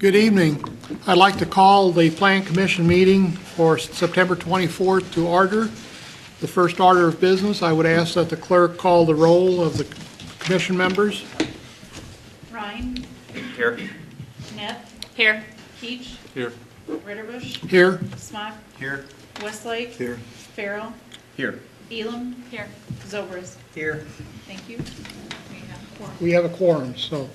Good evening. I'd like to call the Plan Commission meeting for September 24th to order. The first order of business, I would ask that the clerk call the roll of the commission members. Ryan. Here. Neff. Here. Keach. Here. Ritterbush. Here. Smock. Here. Westlake. Here. Farrell. Here. Elam. Here. Zobers. Here. Thank you. We have a quorum. We have a quorum, so.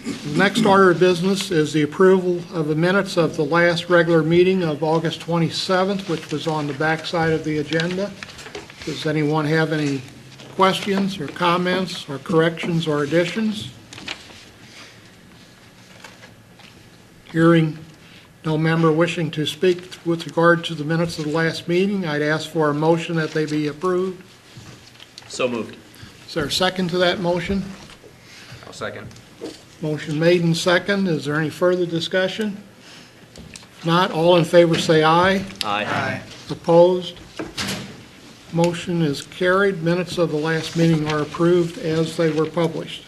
The next order of business is the approval of the minutes of the last regular meeting of August 27th, which was on the back side of the agenda. Does anyone have any questions or comments or corrections or additions? Hearing no member wishing to speak with regard to the minutes of the last meeting, I'd ask for a motion that they be approved. So moved. Is there a second to that motion? I'll second. Motion made and second. Is there any further discussion? If not, all in favor say aye. Aye. Opposed? Motion is carried. Minutes of the last meeting are approved as they were published.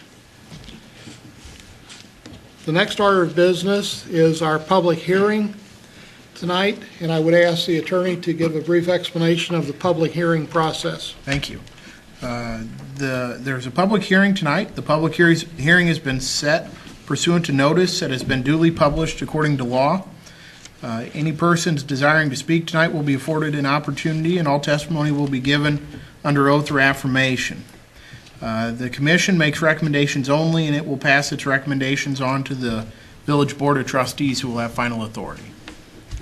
The next order of business is our public hearing tonight, and I would ask the attorney to give a brief explanation of the public hearing process. Thank you. There's a public hearing tonight. The public hearing has been set pursuant to notice that has been duly published according to law. Any persons desiring to speak tonight will be afforded an opportunity, and all testimony will be given under oath or affirmation. The commission makes recommendations only, and it will pass its recommendations on to the village board of trustees, who will have final authority.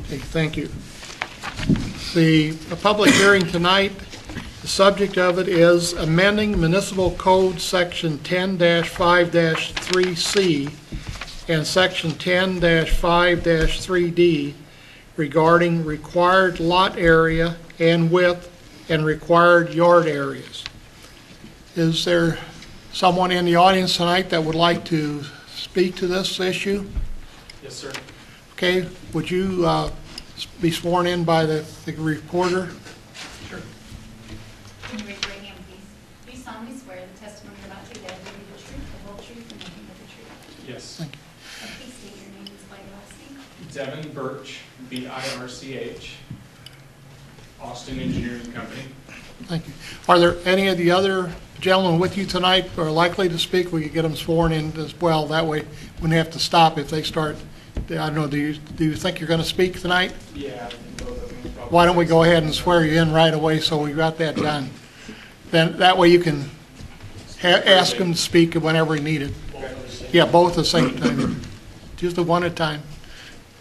Okay, thank you. The public hearing tonight, the subject of it is amending Municipal Code Section 10-5-3C and Section 10-5-3D regarding required lot area and width and required yard areas. Is there someone in the audience tonight that would like to speak to this issue? Yes, sir. Okay, would you be sworn in by the reporter? Sure. Can you raise your right hand, please? Do you solemnly swear the testimony you're about to give will be the truth, the whole truth, and nothing but the truth? Yes. Thank you. And please state your name and spell your last name. Devin Birch, B-I-R-C-H, Austin Engineering Company. Thank you. Are there any of the other gentlemen with you tonight who are likely to speak? We could get them sworn in as well. That way we wouldn't have to stop if they start. I don't know, do you think you're going to speak tonight? Yeah, both of them. Probably. Why don't we go ahead and swear you in right away so we got that done? Then that way you can ask them to speak whenever needed. Yeah, both at the same time. Just the one at a time.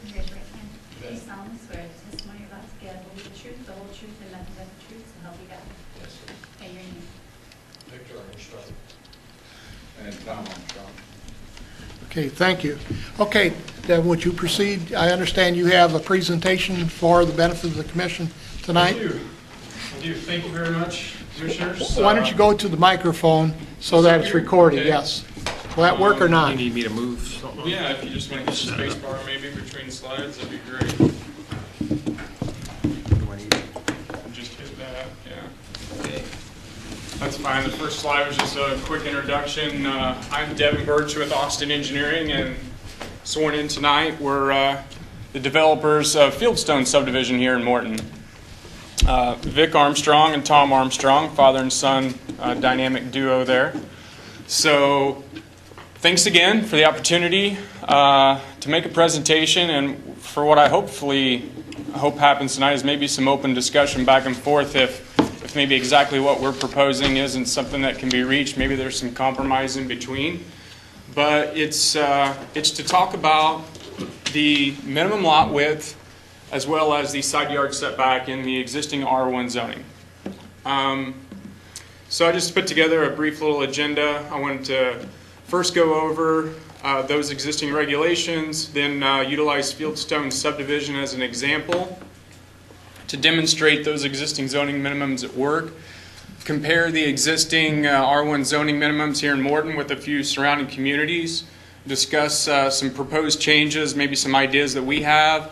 Can you raise your right hand? Do you solemnly swear the testimony you're about to give will be the truth, the whole truth, and nothing but the truth, so help you God? Yes, sir. And your name. Victor Armstrong. And Tom Armstrong. Okay, thank you. Okay, then would you proceed? I understand you have a presentation for the benefit of the commission tonight. I do. Thank you very much, commissioners. Why don't you go to the microphone so that it's recorded, Okay. yes. Will that work or not? You need me to move something? Yeah, if you just want to get the space bar maybe between slides, that'd be great. Just hit that, yeah. Okay. That's fine. The first slide was just a quick introduction. I'm Devin Birch with Austin Engineering, and sworn in tonight. We're the developers of Fieldstone subdivision here in Morton. Vic Armstrong and Tom Armstrong, father and son dynamic duo there. So thanks again for the opportunity to make a presentation, and for what I hope happens tonight is maybe some open discussion back and forth if maybe exactly what we're proposing isn't something that can be reached. Maybe there's some compromise in between. But it's to talk about the minimum lot width as well as the side yard setback in the existing R1 zoning. So I just put together a brief little agenda. I wanted to first go over those existing regulations, then utilize Fieldstone subdivision as an example to demonstrate those existing zoning minimums at work, compare the existing R1 zoning minimums here in Morton with a few surrounding communities, discuss some proposed changes, maybe some ideas that we have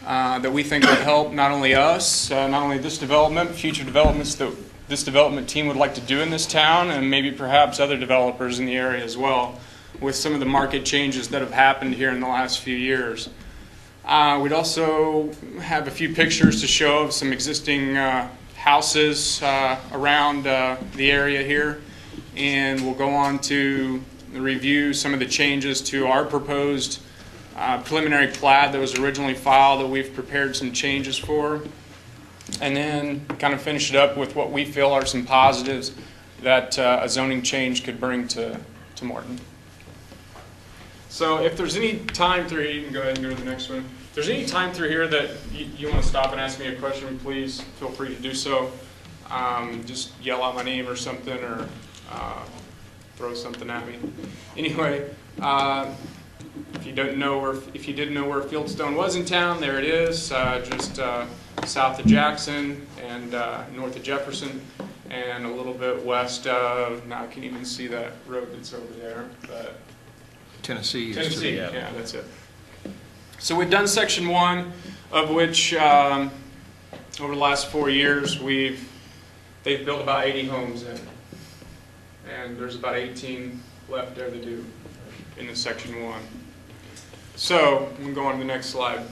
that we think will help not only us, not only this development, but future developments that this development team would like to do in this town, and maybe perhaps other developers in the area as well. with some of the market changes that have happened here in the last few years. We'd also have a few pictures to show of some existing houses around the area here, and we'll go on to review some of the changes to our proposed preliminary plat that was originally filed that we've prepared some changes for, and then kind of finish it up with what we feel are some positives that a zoning change could bring to Morton. So if there's any time through here, you can go ahead and go to the next one. If there's any time through here that you want to stop and ask me a question, please feel free to do so. Just yell out my name or something, or throw something at me. Anyway, if you didn't know where Fieldstone was in town, there it is, just south of Jackson and north of Jefferson, and a little bit west of, now I can't even see that road that's over there, but Tennessee. Tennessee, yeah, that's it. So we've done section 1, of which over the last 4 years they've built about 80 homes in, and there's about 18 left there to do in the section 1. So I'm going to go on to the next slide.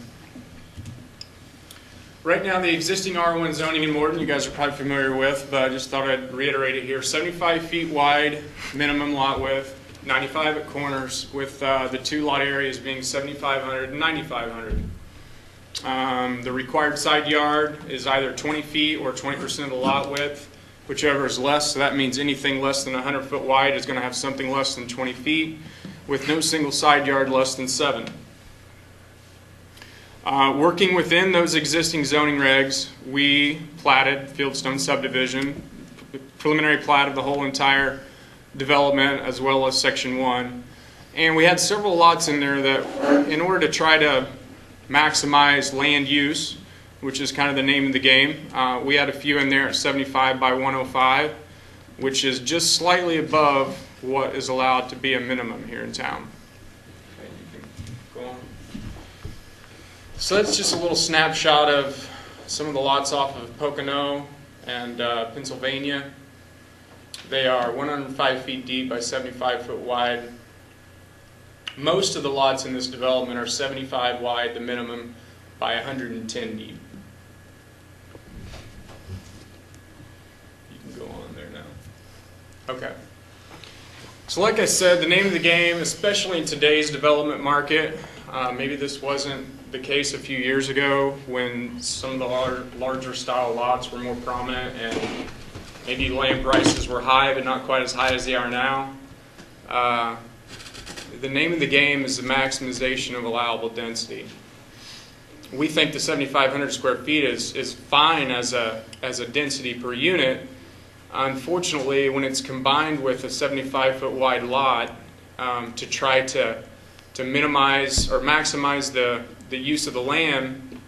Right now, the existing R1 zoning in Morton, you guys are probably familiar with, but I just thought I'd reiterate it here. 75 feet wide minimum lot width, 95 at corners, with the 2 lot areas being 7,500 and 9,500. The required side yard is either 20 feet or 20% of the lot width, whichever is less. So that means anything less than 100 foot wide is going to have something less than 20 feet, with no single side yard less than 7. Working within those existing zoning regs, we platted Fieldstone subdivision, preliminary plat of the whole entire development, as well as section 1. And we had several lots in there that, in order to try to maximize land use, which is kind of the name of the game, we had a few in there at 75 by 105, which is just slightly above what is allowed to be a minimum here in town. Okay, you can go on. So that's just a little snapshot of some of the lots off of Pocono and Pennsylvania. They are 105 feet deep by 75 foot wide. Most of the lots in this development are 75 wide, the minimum, by 110 deep. You can go on there now. Okay. So like I said, the name of the game, especially in today's development market, maybe this wasn't the case a few years ago when some of the larger style lots were more prominent and maybe land prices were high, but not quite as high as they are now. The name of the game is the maximization of allowable density. We think the 7,500 square feet is fine as a density per unit. Unfortunately, when it's combined with a 75-foot wide lot to try to minimize or maximize the use of the land,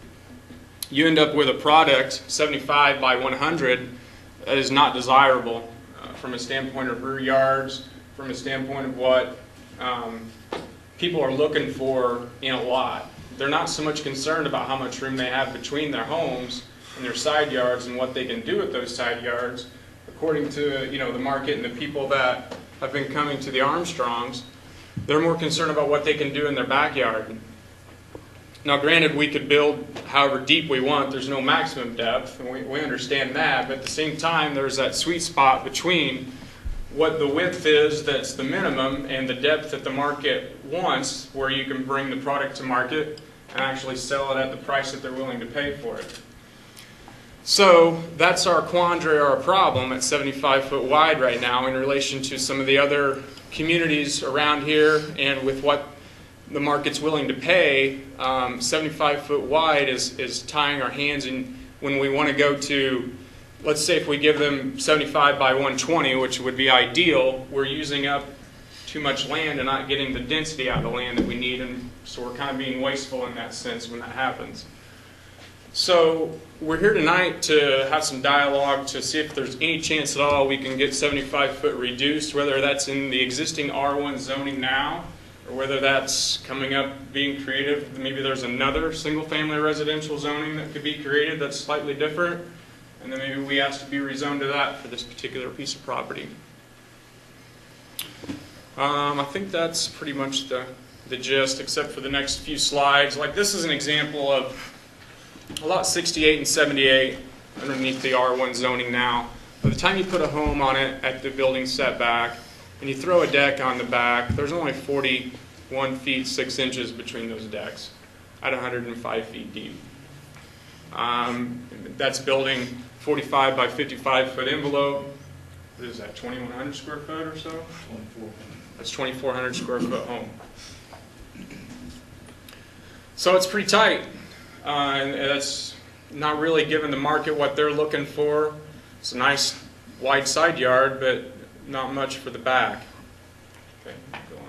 you end up with a product 75 by 100 that is not desirable from a standpoint of rear yards, from a standpoint of what people are looking for in a lot. They're not so much concerned about how much room they have between their homes and their side yards and what they can do with those side yards. According to the market and the people that have been coming to the Armstrongs, they're more concerned about what they can do in their backyard. Now granted, we could build however deep we want. There's no maximum depth, and we understand that, but at the same time there's that sweet spot between what the width is that's the minimum and the depth that the market wants, where you can bring the product to market and actually sell it at the price that they're willing to pay for it. So that's our quandary or our problem at 75 foot wide right now in relation to some of the other communities around here, and with what the market's willing to pay. 75 foot wide is tying our hands in when we want to go to, let's say if we give them 75 by 120, which would be ideal, we're using up too much land and not getting the density out of the land that we need, and so we're kind of being wasteful in that sense when that happens. So we're here tonight to have some dialogue to see if there's any chance at all we can get 75 foot reduced, whether that's in the existing R1 zoning now, or whether that's coming up being creative. Maybe there's another single family residential zoning that could be created that's slightly different, and then maybe we ask to be rezoned to that for this particular piece of property. I think that's pretty much the gist, except for the next few slides. Like this is an example of lot 68 and 78 underneath the R1 zoning now. By the time you put a home on it at the building setback and you throw a deck on the back, there's only 41 feet 6 inches between those decks at 105 feet deep. That's building 45 by 55 foot envelope. What is that, 2,100 square foot or so? 24. That's 2,400 square foot home. So it's pretty tight. And that's not really giving the market what they're looking for. It's a nice wide side yard, but not much for the back. Okay, go on.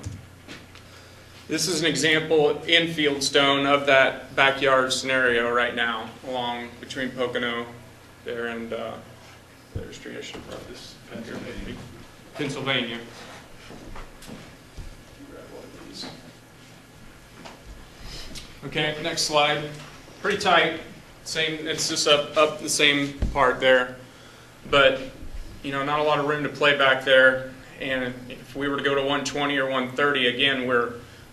This is an example in Fieldstone of that backyard scenario right now, along between Pocono there and their street. I should have brought this back here with me. Pennsylvania. Grab one of these. Okay, next slide. Pretty tight. Same. It's just up the same part there, but you know, not a lot of room to play back there. And if we were to go to 120 or 130, again,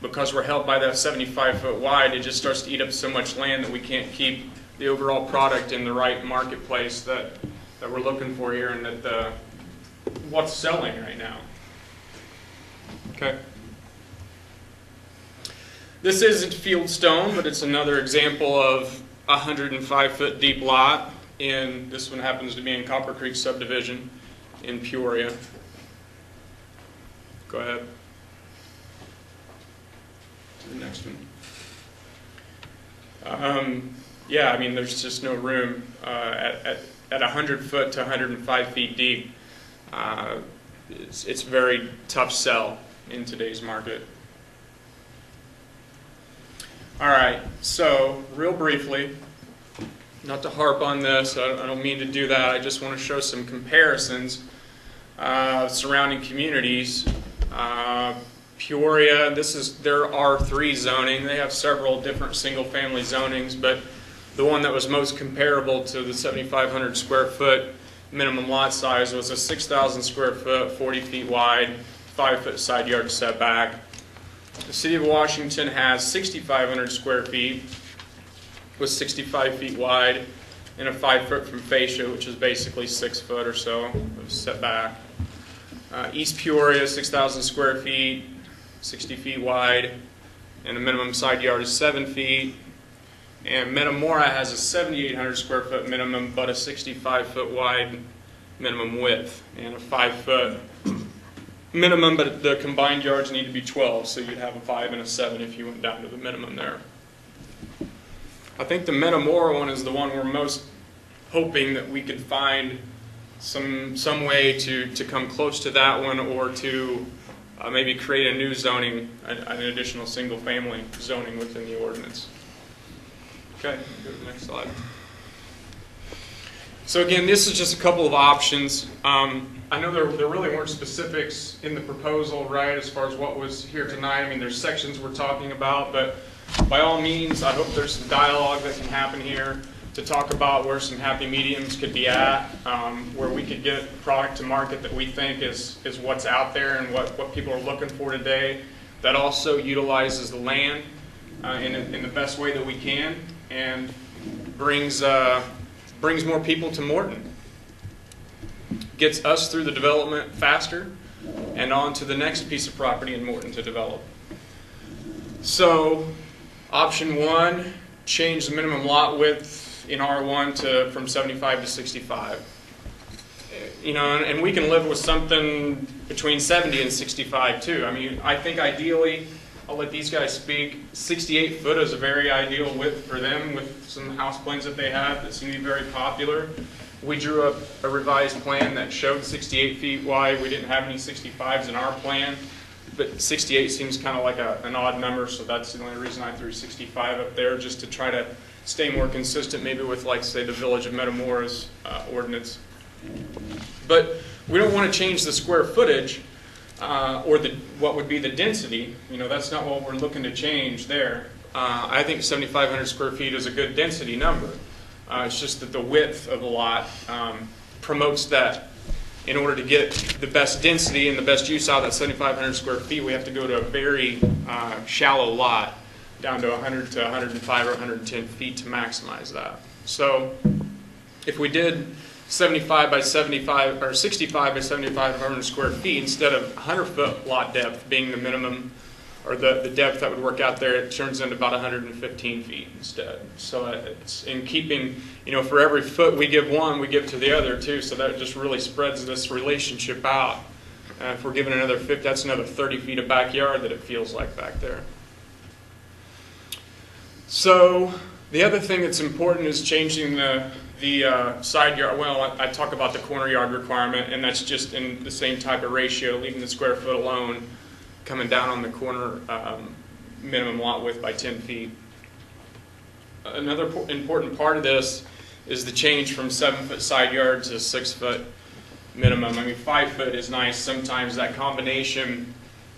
because we're held by that 75 foot wide, it just starts to eat up so much land that we can't keep the overall product in the right marketplace that we're looking for here, and that what's selling right now. Okay. This isn't Fieldstone, but it's another example of a 105 foot deep lot. And this one happens to be in Copper Creek subdivision in Peoria. Go ahead. To the next one. Yeah, I mean, there's just no room at 100 foot to 105 feet deep. It's very tough sell in today's market. All right, so real briefly, not to harp on this, I don't mean to do that, I just want to show some comparisons of surrounding communities. Peoria, this is their R3 zoning. They have several different single-family zonings, but the one that was most comparable to the 7,500 square foot minimum lot size was a 6,000 square foot, 40 feet wide, 5 foot side yard setback. The City of Washington has 6,500 square feet with 65 feet wide and a 5 foot from fascia, which is basically 6 foot or so of setback. East Peoria, 6,000 square feet, 60 feet wide, and the minimum side yard is 7 feet. And Metamora has a 7,800 square foot minimum, but a 65 foot wide minimum width, and a 5 foot minimum, but the combined yards need to be 12, so you'd have a 5 and a 7 if you went down to the minimum there. I think the Metamora one is the one we're most hoping that we could find some way to come close to that one, or to maybe create a new zoning, an additional single family zoning within the ordinance. Okay, go to the next slide. So again, this is just a couple of options. I know there really weren't specifics in the proposal, right, as far as what was here tonight. I mean, there's sections we're talking about, but by all means, I hope there's some dialogue that can happen here to talk about where some happy mediums could be at, where we could get product to market that we think is what's out there and what people are looking for today, that also utilizes the land in the best way that we can, and brings more people to Morton. Gets us through the development faster and on to the next piece of property in Morton to develop. So, option 1, change the minimum lot width in R1 from 75 to 65. You know, and we can live with something between 70 and 65 too. I mean, I think ideally, I'll let these guys speak, 68 foot is a very ideal width for them, with some house plans that they have that seem to be very popular. We drew up a revised plan that showed 68 feet wide. We didn't have any 65s in our plan, but 68 seems kind of like an odd number, so that's the only reason I threw 65 up there, just to try to stay more consistent maybe with, like, say, the Village of Metamora's ordinance. But we don't want to change the square footage or what would be the density. You know, that's not what we're looking to change there. I think 7,500 square feet is a good density number. It's just that the width of the lot promotes that in order to get the best density and the best use out of that 7,500 square feet, we have to go to a very shallow lot, down to 100 to 105 or 110 feet to maximize that. So if we did 75 by 75 or 65 by 7,500 square feet instead of 100-foot lot depth being the minimum, or the depth that would work out there, it turns into about 115 feet instead. So it's in keeping, for every foot we give one, we give to the other too. So that just really spreads this relationship out. If we're giving another 50, that's another 30 feet of backyard that it feels like back there. So the other thing that's important is changing the side yard. Well, I talk about the corner yard requirement, and that's just in the same type of ratio, leaving the square foot alone, coming down on the corner minimum lot width by 10 feet. Another important part of this is the change from 7-foot side yard to 6-foot minimum. I mean, 5 foot is nice. Sometimes that combination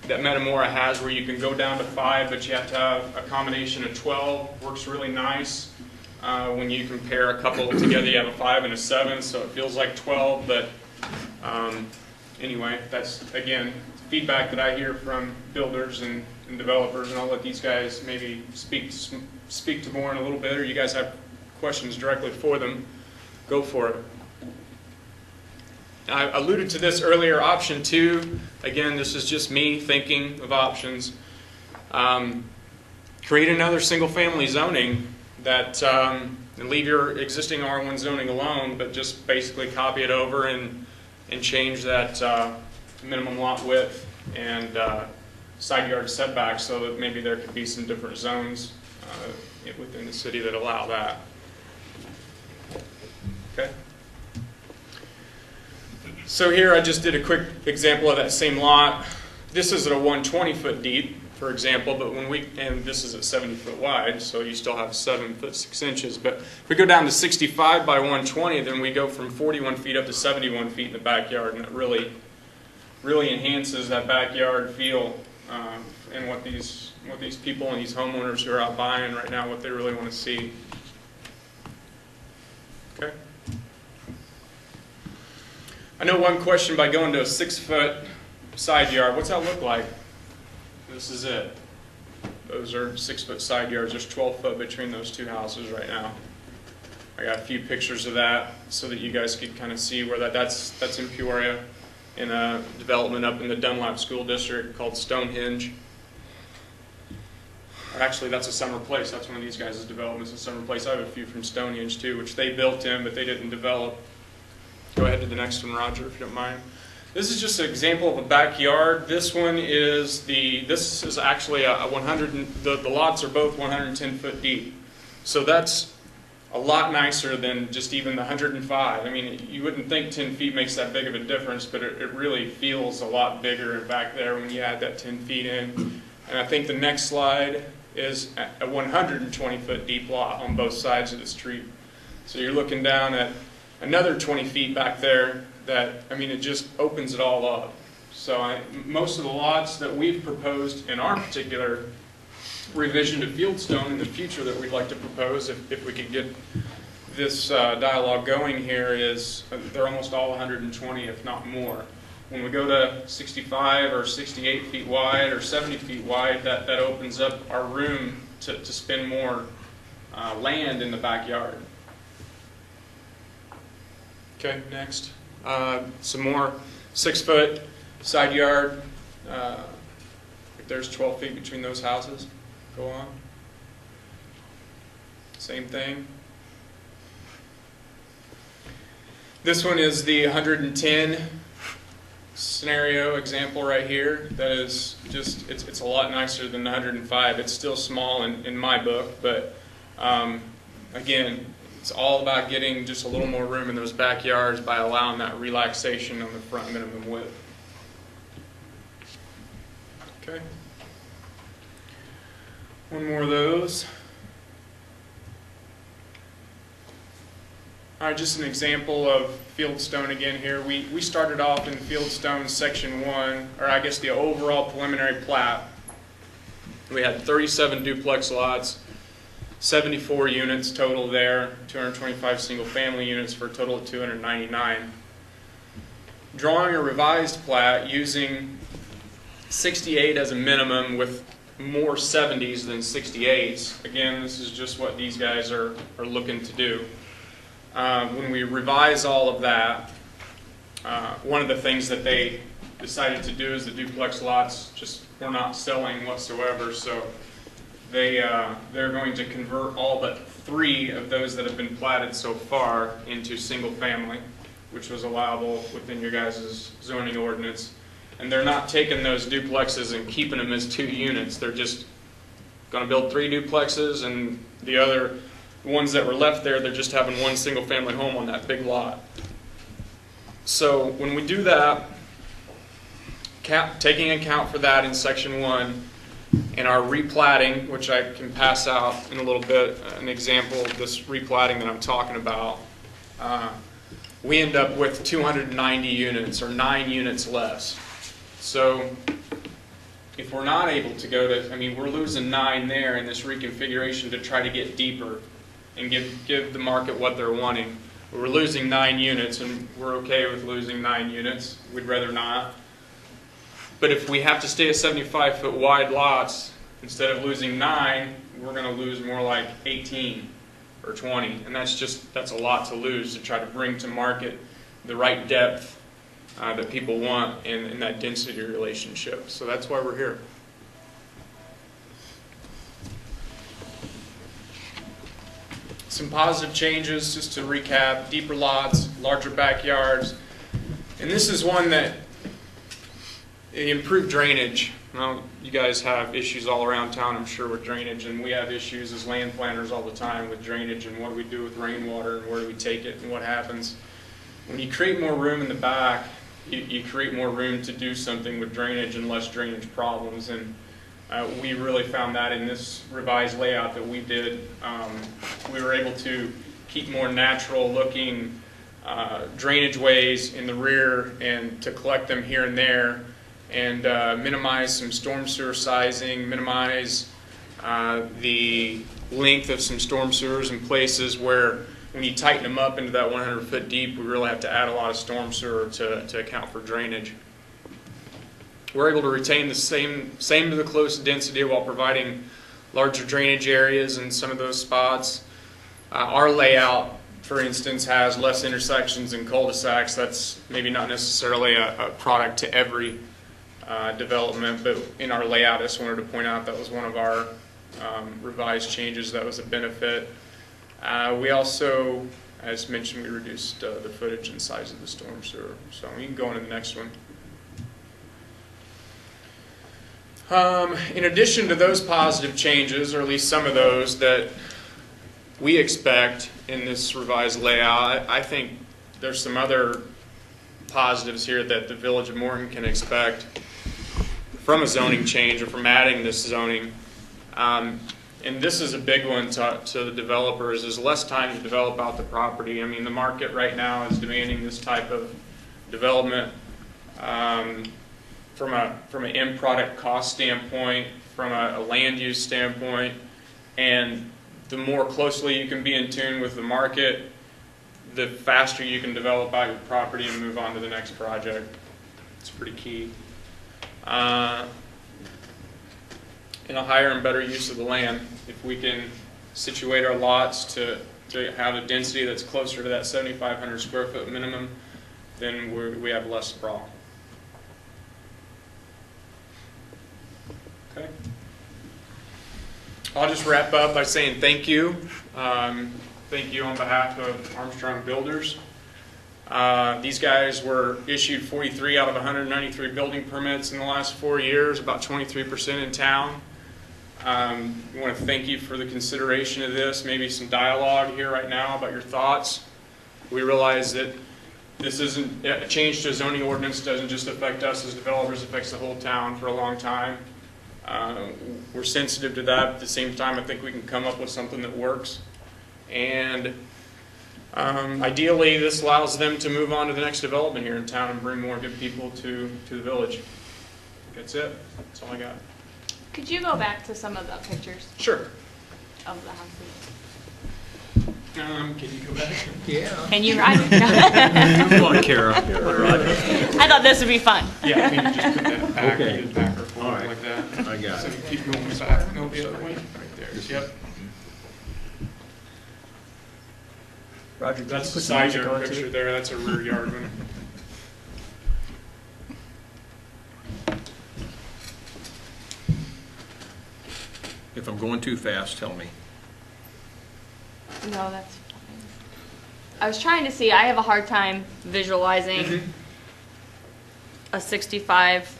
that Metamora has where you can go down to 5, but you have to have a combination of 12 works really nice. When you compare a couple together, you have a 5 and a 7, so it feels like 12, but anyway, that's, again, feedback that I hear from builders and developers, and I'll let these guys maybe speak to more in a little bit, or you guys have questions directly for them, go for it. I alluded to this earlier, option 2. Again, this is just me thinking of options. Create another single-family zoning that and leave your existing R1 zoning alone, but just basically copy it over and change that minimum lot width and side yard setback so that maybe there could be some different zones within the city that allow that. Okay. So here I just did a quick example of that same lot. This is at a 120 foot deep, for example, but and this is at 70 foot wide, so you still have 7 foot 6 inches. But if we go down to 65 by 120, then we go from 41 feet up to 71 feet in the backyard, and it really enhances that backyard feel and what these people and these homeowners who are out buying right now, what they really want to see. Okay. I know one question by going to a 6-foot side yard, what's that look like? This is it. Those are 6-foot side yards. There's 12 foot between those two houses right now. I got a few pictures of that so that you guys could kind of see where that's in Peoria, in a development up in the Dunlap School District called Stonehenge. Or actually, that's a Summer Place. That's one of these guys' developments, a Summer Place. I have a few from Stonehenge too, which they built in, but they didn't develop. Go ahead to the next one, Roger, if you don't mind. This is just an example of a backyard. This one is this is actually a 100. The lots are both 110 foot deep, so that's a lot nicer than just even the 105. I mean, you wouldn't think 10 feet makes that big of a difference, but it really feels a lot bigger back there when you add that 10 feet in. And I think the next slide is a 120 foot deep lot on both sides of the street. So you're looking down at another 20 feet back there that, I mean, it just opens it all up. So most of the lots that we've proposed in our particular revision to Fieldstone in the future that we'd like to propose, if we could get this dialogue going here, is they're almost all 120, if not more. When we go to 65 or 68 feet wide or 70 feet wide, that opens up our room to spend more land in the backyard. Okay, next. Some more 6-foot side yard. If there's 12 feet between those houses, go on. Same thing. This one is the 110 scenario example right here. That is just, it's a lot nicer than the 105. It's still small in my book, but again, it's all about getting just a little more room in those backyards by allowing that relaxation on the front minimum width. Okay. One more of those. All right, just an example of Fieldstone again here. We started off in Fieldstone Section 1, or I guess the overall preliminary plat. We had 37 duplex lots, 74 units total there, 225 single-family units for a total of 299. drawing a revised plat using 68 as a minimum with more 70s than 68s. Again, this is just what these guys are looking to do. When we revise all of that, one of the things that they decided to do is the duplex lots just were not selling whatsoever, so they're going to convert all but 3 of those that have been platted so far into single family, which was allowable within your guys' zoning ordinance. And they're not taking those duplexes and keeping them as 2 units. They're just going to build 3 duplexes, and the other ones that were left there, they're just having 1 single family home on that big lot. So when we do that, taking account for that in section 1, and our replatting, which I can pass out in a little bit, an example of this replatting that I'm talking about, we end up with 290 units, or 9 units less. So if we're not able to go to, I mean, we're losing 9 there in this reconfiguration to try to get deeper and give the market what they're wanting. We're losing 9 units, and we're okay with losing 9 units. We'd rather not. But if we have to stay at 75-foot wide lots, instead of losing 9, we're going to lose more like 18 or 20. And that's a lot to lose to try to bring to market the right depth that people want in that density relationship. So that's why we're here. Some positive changes, just to recap: deeper lots, larger backyards. And this is one that improved drainage. Well, you guys have issues all around town, I'm sure, with drainage, and we have issues as land planners all the time with drainage and what do we do with rainwater and where do we take it and what happens. When you create more room in the back, you create more room to do something with drainage and less drainage problems. And we really found that in this revised layout that we did. We were able to keep more natural looking drainage ways in the rear and to collect them here and there, and minimize some storm sewer sizing, minimize the length of some storm sewers in places where when you tighten them up into that 100-foot deep, we really have to add a lot of storm sewer to account for drainage. We're able to retain the same to the close density while providing larger drainage areas in some of those spots. Our layout, for instance, has less intersections and cul-de-sacs. That's maybe not necessarily a product to every development, but in our layout, I just wanted to point out that was one of our revised changes. That was a benefit. We also, as mentioned, we reduced the footage and size of the storm sewer. So we can go on to the next one. In addition to those positive changes, or at least some of those that we expect in this revised layout, I think there's some other positives here that the Village of Morton can expect from a zoning change or from adding this zoning. And this is a big one to the developers, is less time to develop out the property. I mean, the market right now is demanding this type of development from an end product cost standpoint, from a land use standpoint, and the more closely you can be in tune with the market, the faster you can develop out your property and move on to the next project. It's pretty key. And a higher and better use of the land. If we can situate our lots to have a density that's closer to that 7,500 square foot minimum, then we have less sprawl. Okay. I'll just wrap up by saying thank you. Thank you on behalf of Armstrong Builders. These guys were issued 43 out of 193 building permits in the last 4 years, about 23% in town. We want to thank you for the consideration of this, maybe some dialogue here right now about your thoughts. We realize that this isn't a change to a zoning ordinance, doesn't just affect us as developers, it affects the whole town for a long time. We're sensitive to that. At the same time, I think we can come up with something that works. And ideally, this allows them to move on to the next development here in town and bring more good people to the village. That's it. That's all I got. Could you go back to some of the pictures Sure. of the houses? Can you go back? Yeah. Can you ride? Come on, Kara. I thought this would be fun. Yeah, we can just put that back, Okay. get it back or forward All right. like that. I got So it. you keep going back, no, the other way, right there, yep. Roger, That's the side yard picture there, that's a rear yard one. If I'm going too fast, tell me. No, that's fine. I was trying to see, I have a hard time visualizing a 65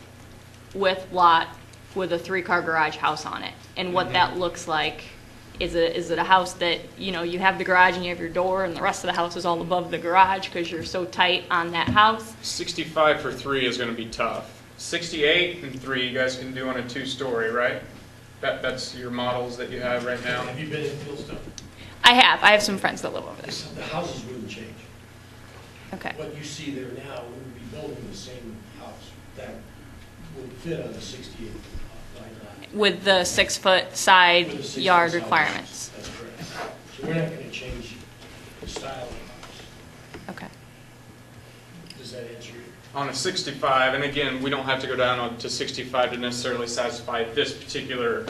width lot with a 3-car garage house on it, and what that looks like. Is it a house that, you know, you have the garage and you have your door and the rest of the house is all above the garage because you're so tight on that house? 65 for 3 is gonna be tough. 68 and 3 you guys can do on a 2-story, right? That's your models that you have right now? Have you been in Fieldstone? I have some friends that live over there. The houses wouldn't change. Okay. What you see there now, we would be building the same house that would fit on a 68 line lot. With the 6-foot side With a 6-foot yard side requirements. That's correct. So we're not gonna change the style of the house. Okay. Does that answer your? On a 65, and again, we don't have to go down to 65 to necessarily satisfy this particular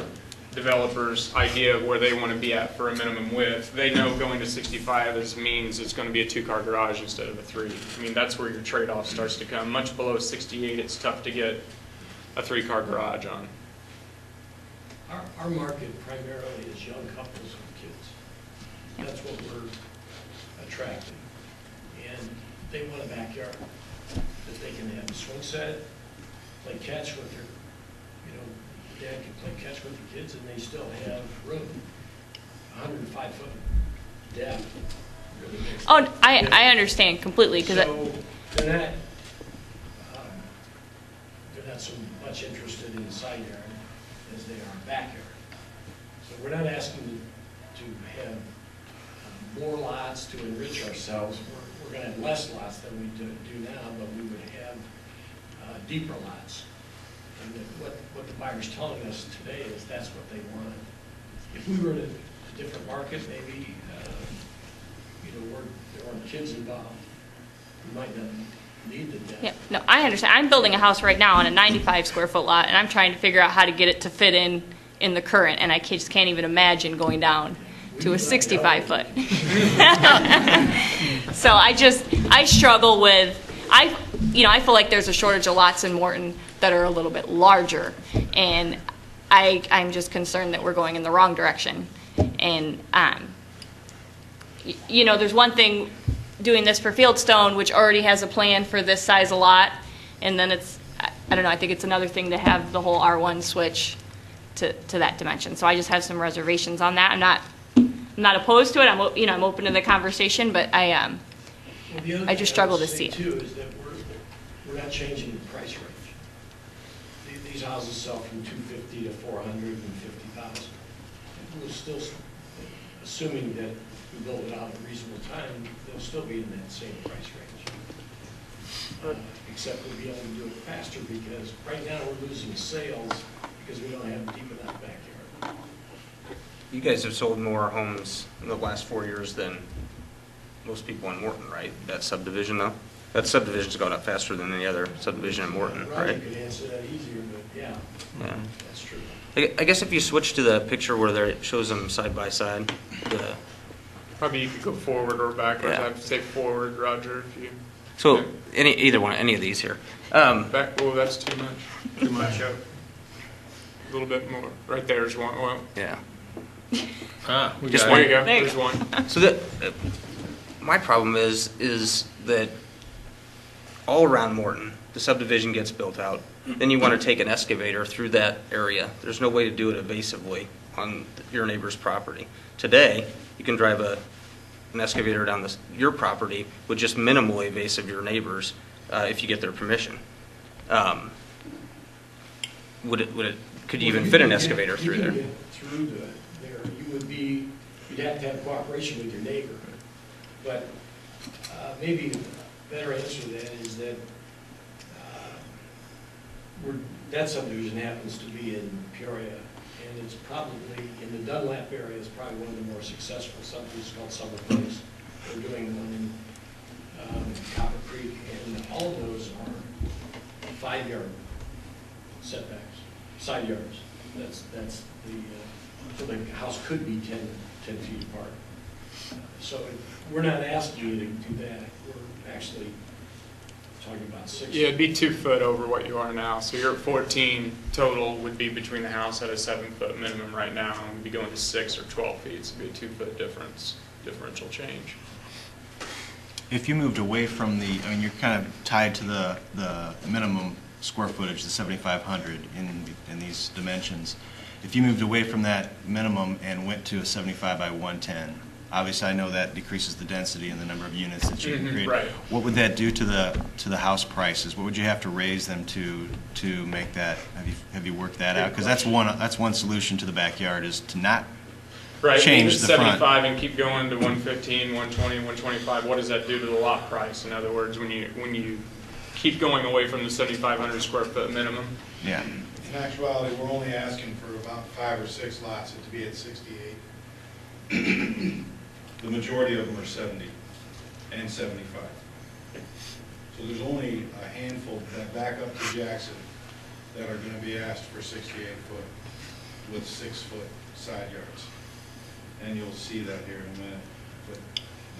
developer's idea of where they want to be at for a minimum width. They know going to 65 means it's going to be a 2-car garage instead of a 3. I mean, that's where your trade-off starts to come. Much below 68, it's tough to get a 3-car garage on. Our market primarily is young couples with kids. That's what we're attracting. And they want a backyard that they can have a swing set, play catch with their, you know, dad can play catch with the kids and they still have room. 105-foot depth really makes. Oh, I understand completely because So they're not so much interested in the side yard as they are backyard. So we're not asking to have more lots to enrich ourselves. We're going to have less lots than we do now, but we would have deeper lots. And what the buyer's telling us today is that's what they want. If we were in a different market, maybe, you know, there weren't kids involved, we might not need the depth. yeah, no, I understand. I'm building a house right now on a 95 square foot lot, and I'm trying to figure out how to get it to fit in the current, and I just can't even imagine going down to a 65 foot. So I struggle with, I feel like there's a shortage of lots in Morton that are a little bit larger, and I'm just concerned that we're going in the wrong direction. And, you know, there's one thing doing this for Fieldstone, which already has a plan for this size of lot, and then it's, I don't know, I think it's another thing to have the whole R1 switch to that dimension. So I just have some reservations on that. I'm not opposed to it. I'm open to the conversation, but Well, the other I just thing struggle would to say, see it. too, is that we're not changing the price range. These houses sell from 250 to 450,000. We're still, assuming that we build it out in a reasonable time, they'll still be in that same price range. Except we'll be able to do it faster because right now we're losing sales because we don't have a deep enough backyard. You guys have sold more homes in the last 4 years than most people in Morton, right? That subdivision, though? That subdivision's gone up faster than any other subdivision in Morton, Roger right? could answer that easier, but yeah, Yeah. that's true. I guess if you switch to the picture where it shows them side by side, the, Probably you could go forward or backwards. Yeah. I'd say forward, Roger, if you. so either one, any of these here. Back, oh, that's too much. Too much. Up. A little bit more. Right there's one. Well, Yeah. we Just got one. There you go. There you There's one. So my problem is that all around Morton, the subdivision gets built out, then you want to take an excavator through that area. There's no way to do it evasively on your neighbor's property. Today, you can drive an excavator down your property with just minimally invasive your neighbors if you get their permission. Could you even fit an excavator through there? You can get through there. You'd have to have cooperation with your neighbor. But maybe a better answer to that is that that subdivision happens to be in Peoria and it's probably, in the Dunlap area, it's probably one of the more successful subdivisions called Summer Place. They're doing one in Copper Creek, and all of those are 5-yard setbacks, side yards. That's the, so the house could be 10 feet apart. So we're not asking you to do that. We're actually talking about 6. Yeah, it'd be 2 foot over what you are now. So you're at 14 total would be between the house at a 7-foot minimum right now, and we'd be going to 6 or 12 feet. So it'd be a 2-foot differential change. If you moved away from the, I mean, you're kind of tied to the minimum square footage, the 7,500 in these dimensions. If you moved away from that minimum and went to a 75 by 110, obviously I know that decreases the density and the number of units that you can create. Right. What would that do to the house prices? What would you have to raise them to make that? Have you worked that out? Because that's one solution to the backyard, is to not change the front. 75 and keep going to 115, 120, 125. What does that do to the lot price? In other words, when you keep going away from the 7,500 square foot minimum. Yeah. In actuality, we're only asking for about 5 or 6 lots to be at 68. The majority of them are 70 and 75. So there's only a handful that back up to Jackson that are going to be asked for 68 foot with 6 foot side yards. And you'll see that here in a minute. But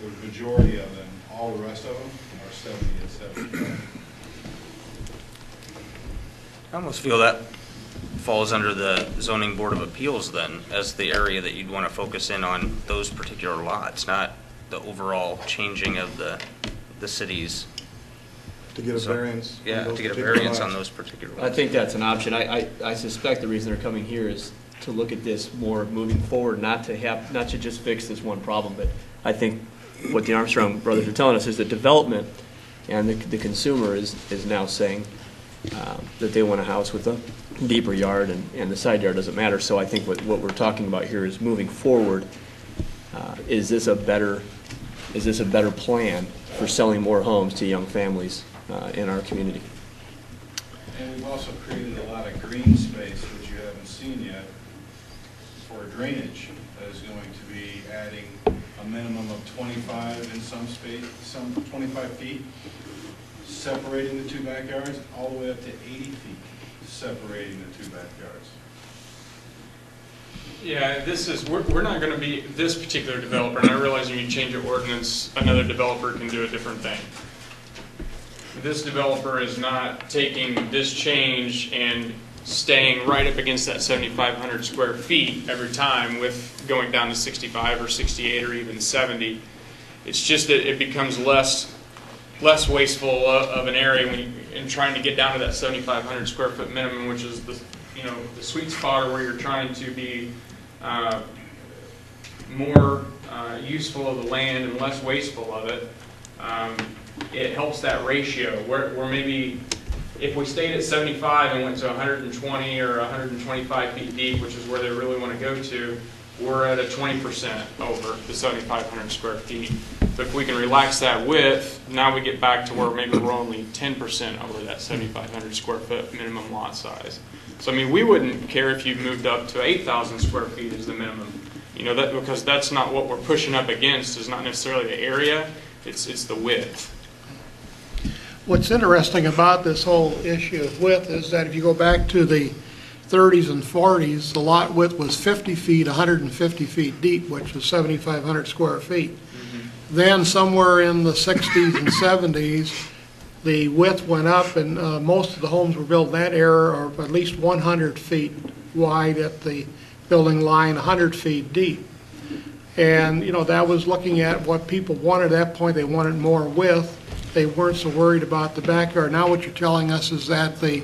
the majority of them, all the rest of them, are 70 and 75. I almost feel that falls under the zoning board of appeals then, as the area that you'd want to focus in on those particular lots, not the overall changing of the cities. To get a variance. Yeah, on to get a particular variance lots. on those particular I lots. think that's an option. I suspect the reason they're coming here is to look at this more moving forward, not to just fix this one problem, but I think what the Armstrong brothers are telling us is that development and the consumer is now saying that they want a house with a deeper yard, and the side yard doesn't matter. So I think what we're talking about here is moving forward. Is this a better plan for selling more homes to young families in our community? And we've also created a lot of green space, which you haven't seen yet, for drainage. That is going to be adding a minimum of 25 in some space, some 25 feet, separating the 2 backyards, all the way up to 80 feet, separating the 2 backyards. Yeah, we're not going to be this particular developer, and I realize when you change an ordinance, another developer can do a different thing. This developer is not taking this change and staying right up against that 7,500 square feet every time with going down to 65 or 68 or even 70. It's just that it becomes less wasteful of an area in trying to get down to that 7,500 square foot minimum, which is the sweet spot where you're trying to be more useful of the land and less wasteful of it. It helps that ratio where maybe if we stayed at 75 and went to 120 or 125 feet deep, which is where they really want to go to, we're at a 20% over the 7,500 square feet. But if we can relax that width, now we get back to where maybe we're only 10% over that 7,500 square foot minimum lot size. So I mean, we wouldn't care if you moved up to 8,000 square feet as the minimum. That because that's not what we're pushing up against. Is not necessarily the area; it's the width. What's interesting about this whole issue of width is that if you go back to the 30s and 40s, the lot width was 50 feet, 150 feet deep, which was 7,500 square feet. Mm-hmm. Then somewhere in the 60s and 70s, the width went up, and most of the homes were built in that era are at least 100 feet wide at the building line, 100 feet deep. And, that was looking at what people wanted at that point. They wanted more width. They weren't so worried about the backyard. Now what you're telling us is that the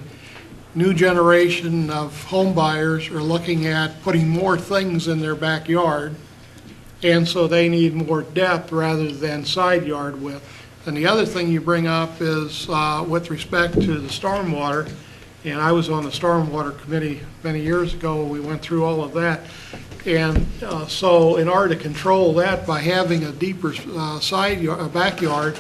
new generation of home buyers are looking at putting more things in their backyard, and so they need more depth rather than side yard width. And the other thing you bring up is with respect to the stormwater, and I was on the stormwater committee many years ago. We went through all of that. And so in order to control that by having a deeper backyard,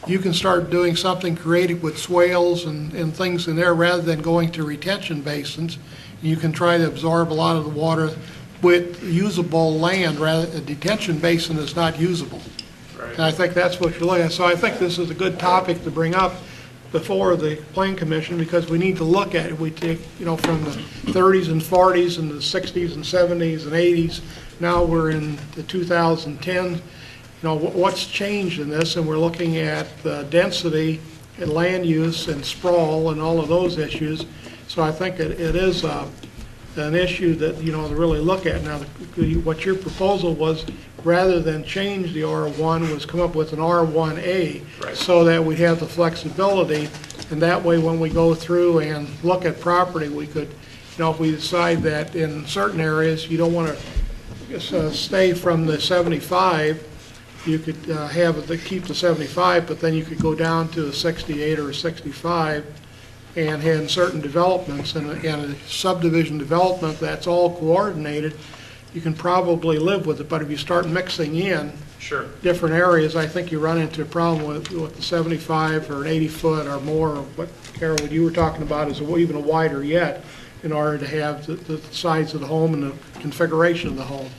you can start doing something creative with swales and things in there rather than going to retention basins. You can try to absorb a lot of the water with usable land, rather, a detention basin is not usable. And I think that's what you're looking at. So I think this is a good topic to bring up before the Plan Commission, because we need to look at it. We take, from the 30s and 40s and the 60s and 70s and 80s, now we're in the 2010. What's changed in this, and we're looking at density and land use and sprawl and all of those issues. So I think it is an issue that, to really look at. Now, what your proposal was, rather than change the R1, was come up with an R1A, so that we have the flexibility, and that way when we go through and look at property, we could, if we decide that in certain areas you don't want to stay from the 75, you could keep the 75, but then you could go down to a 68 or a 65, and in certain developments, and a subdivision development that's all coordinated, you can probably live with it. But if you start mixing in different areas, I think you run into a problem with the 75 or an 80-foot or more, or what, Carol, what you were talking about is even a wider yet, in order to have the size of the home and the configuration of the home.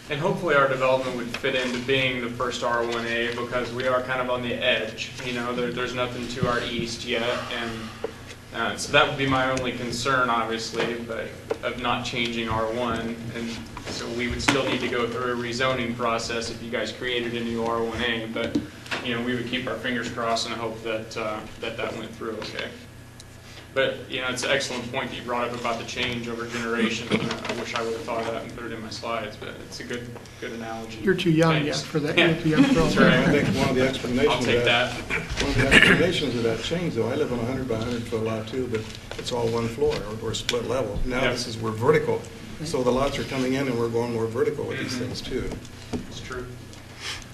And hopefully our development would fit into being the first R1A, because we are kind of on the edge. There's nothing to our east yet, and so that would be my only concern, obviously, but of not changing R1. And so we would still need to go through a rezoning process if you guys created a new R1A. But we would keep our fingers crossed and hope that that went through okay. But it's an excellent point that you brought up about the change over generations. I wish I would have thought of that and put it in my slides, but it's a good analogy. You're too young Thanks. yet for that. Yeah. You're too young for all That's that. right. I think one of the explanations I'll take that. One of the explanations of that change, though, I live on a 100 by 100 foot lot too, but it's all one floor or split level. Now Yep. we're vertical, so the lots are coming in and we're going more vertical with these things too. It's true.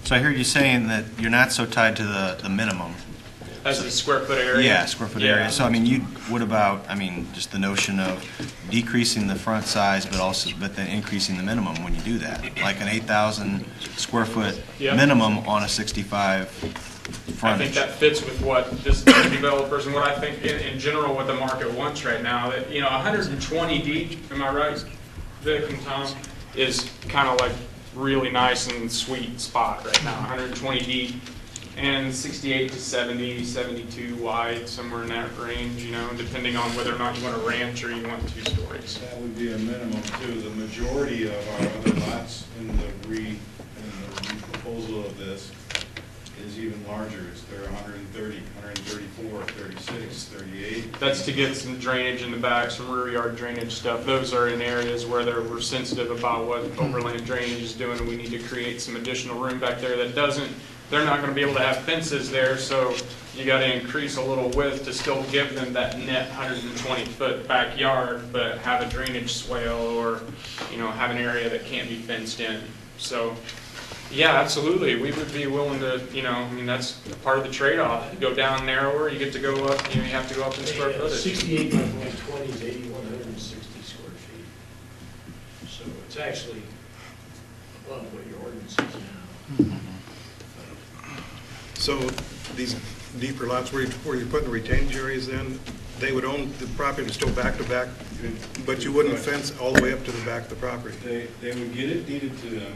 So I heard you saying that you're not so tied to the minimum. As a square foot area? Yeah, square foot area. So, what about, just the notion of decreasing the front size, but then increasing the minimum when you do that? Like an 8,000 square foot minimum on a 65 frontage. I think that fits with what this developers and what I think in general what the market wants right now. That 120 deep, am I right, Vic and Tom, is kind of like really nice and sweet spot right now. 120 deep. And 68 to 70, 72 wide, somewhere in that range, depending on whether or not you want a ranch or you want 2 stories. That would be a minimum too. The majority of our other lots in the proposal of this is even larger. They're 130, 134, 36, 38. That's to get some drainage in the back, some rear yard drainage stuff. Those are in areas where we're sensitive about what overland drainage is doing, and we need to create some additional room back there that doesn't. They're not going to be able to have fences there, so you got to increase a little width to still give them that net 120-foot backyard, but have a drainage swale or, have an area that can't be fenced in. So, yeah, absolutely. We would be willing to, that's part of the trade-off. You go down narrower, you get to go up, you have to go up in square footage. 68 by 120 is 8,160 square feet. So it's actually above what your ordinance is now. So these deeper lots where you're putting retainage areas in, they would own the property to still back to back, but you wouldn't fence all the way up to the back of the property. They would get it deeded to them,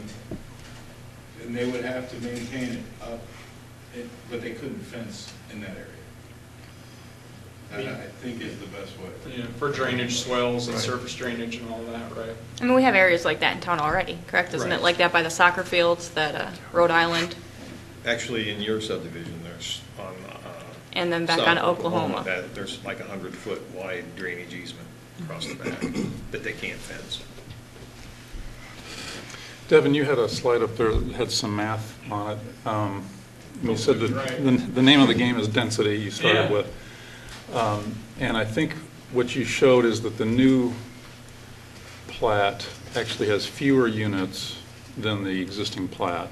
and they would have to maintain it up, but they couldn't fence in that area. I think is the best way. Yeah, for drainage swells and surface drainage and all that, right? We have areas like that in town already, correct? Isn't it like that by the soccer fields, that Rhode Island? Actually, in your subdivision, there's on. And then back south on Oklahoma. That there's like 100-foot wide drainage easement across the back that they can't fence. Devin, you had a slide up there that had some math on it. You said that the name of the game is density, you started with. And I think what you showed is that the new plat actually has fewer units than the existing plat.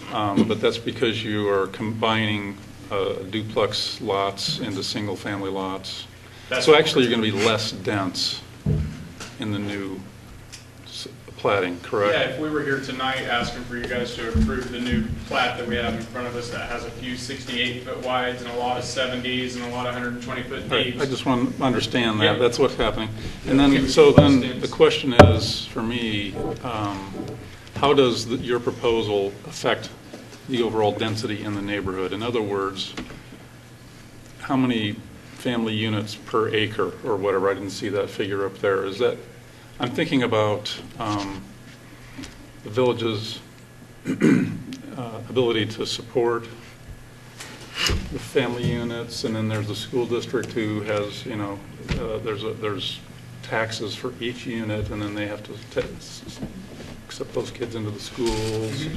But that's because you are combining duplex lots into single-family lots. So actually, you're going to be less dense in the new plat. plating, correct? Yeah, if we were here tonight asking for you guys to approve the new plat that we have in front of us that has a few 68-foot wides and a lot of 70s and a lot of 120-foot Right, deeps. I just want to understand Yeah. that, that's what's happening. And Give then, me so then, questions. the question is, for me, how does your proposal affect the overall density in the neighborhood? In other words, how many family units per acre or whatever? I didn't see that figure up there. Is that, I'm thinking about the village's ability to support the family units, and then there's the school district who has, you know, there's taxes for each unit, and then they have to accept those kids into the schools.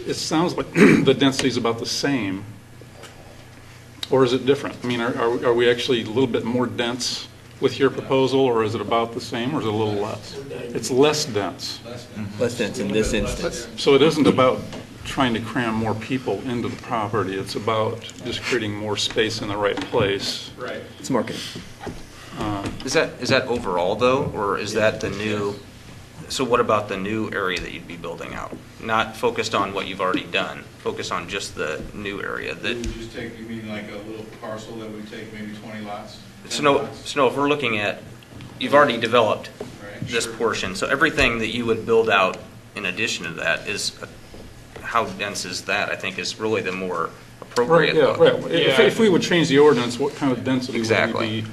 It sounds like the density is about the same, or is it different? I mean, are we actually a little bit more dense with your proposal, or is it about the same, or is it a little less? It's less dense. Less dense in this instance. So it isn't about trying to cram more people into the property. It's about just creating more space in the right place. Right. It's marketing. Is that overall though, or is that the new, so what about the new area that you'd be building out? Not focused on what you've already done, focus on just the new area We that, would just take, you mean like a little parcel that would take maybe 20 lots? 10 so lots? if we're looking at, you've already developed Right. this portion, so everything that you would build out in addition to that is, how dense is that, I think is really the more appropriate. Right, yeah, right. Yeah. If we would change the ordinance, what kind of density would Exactly.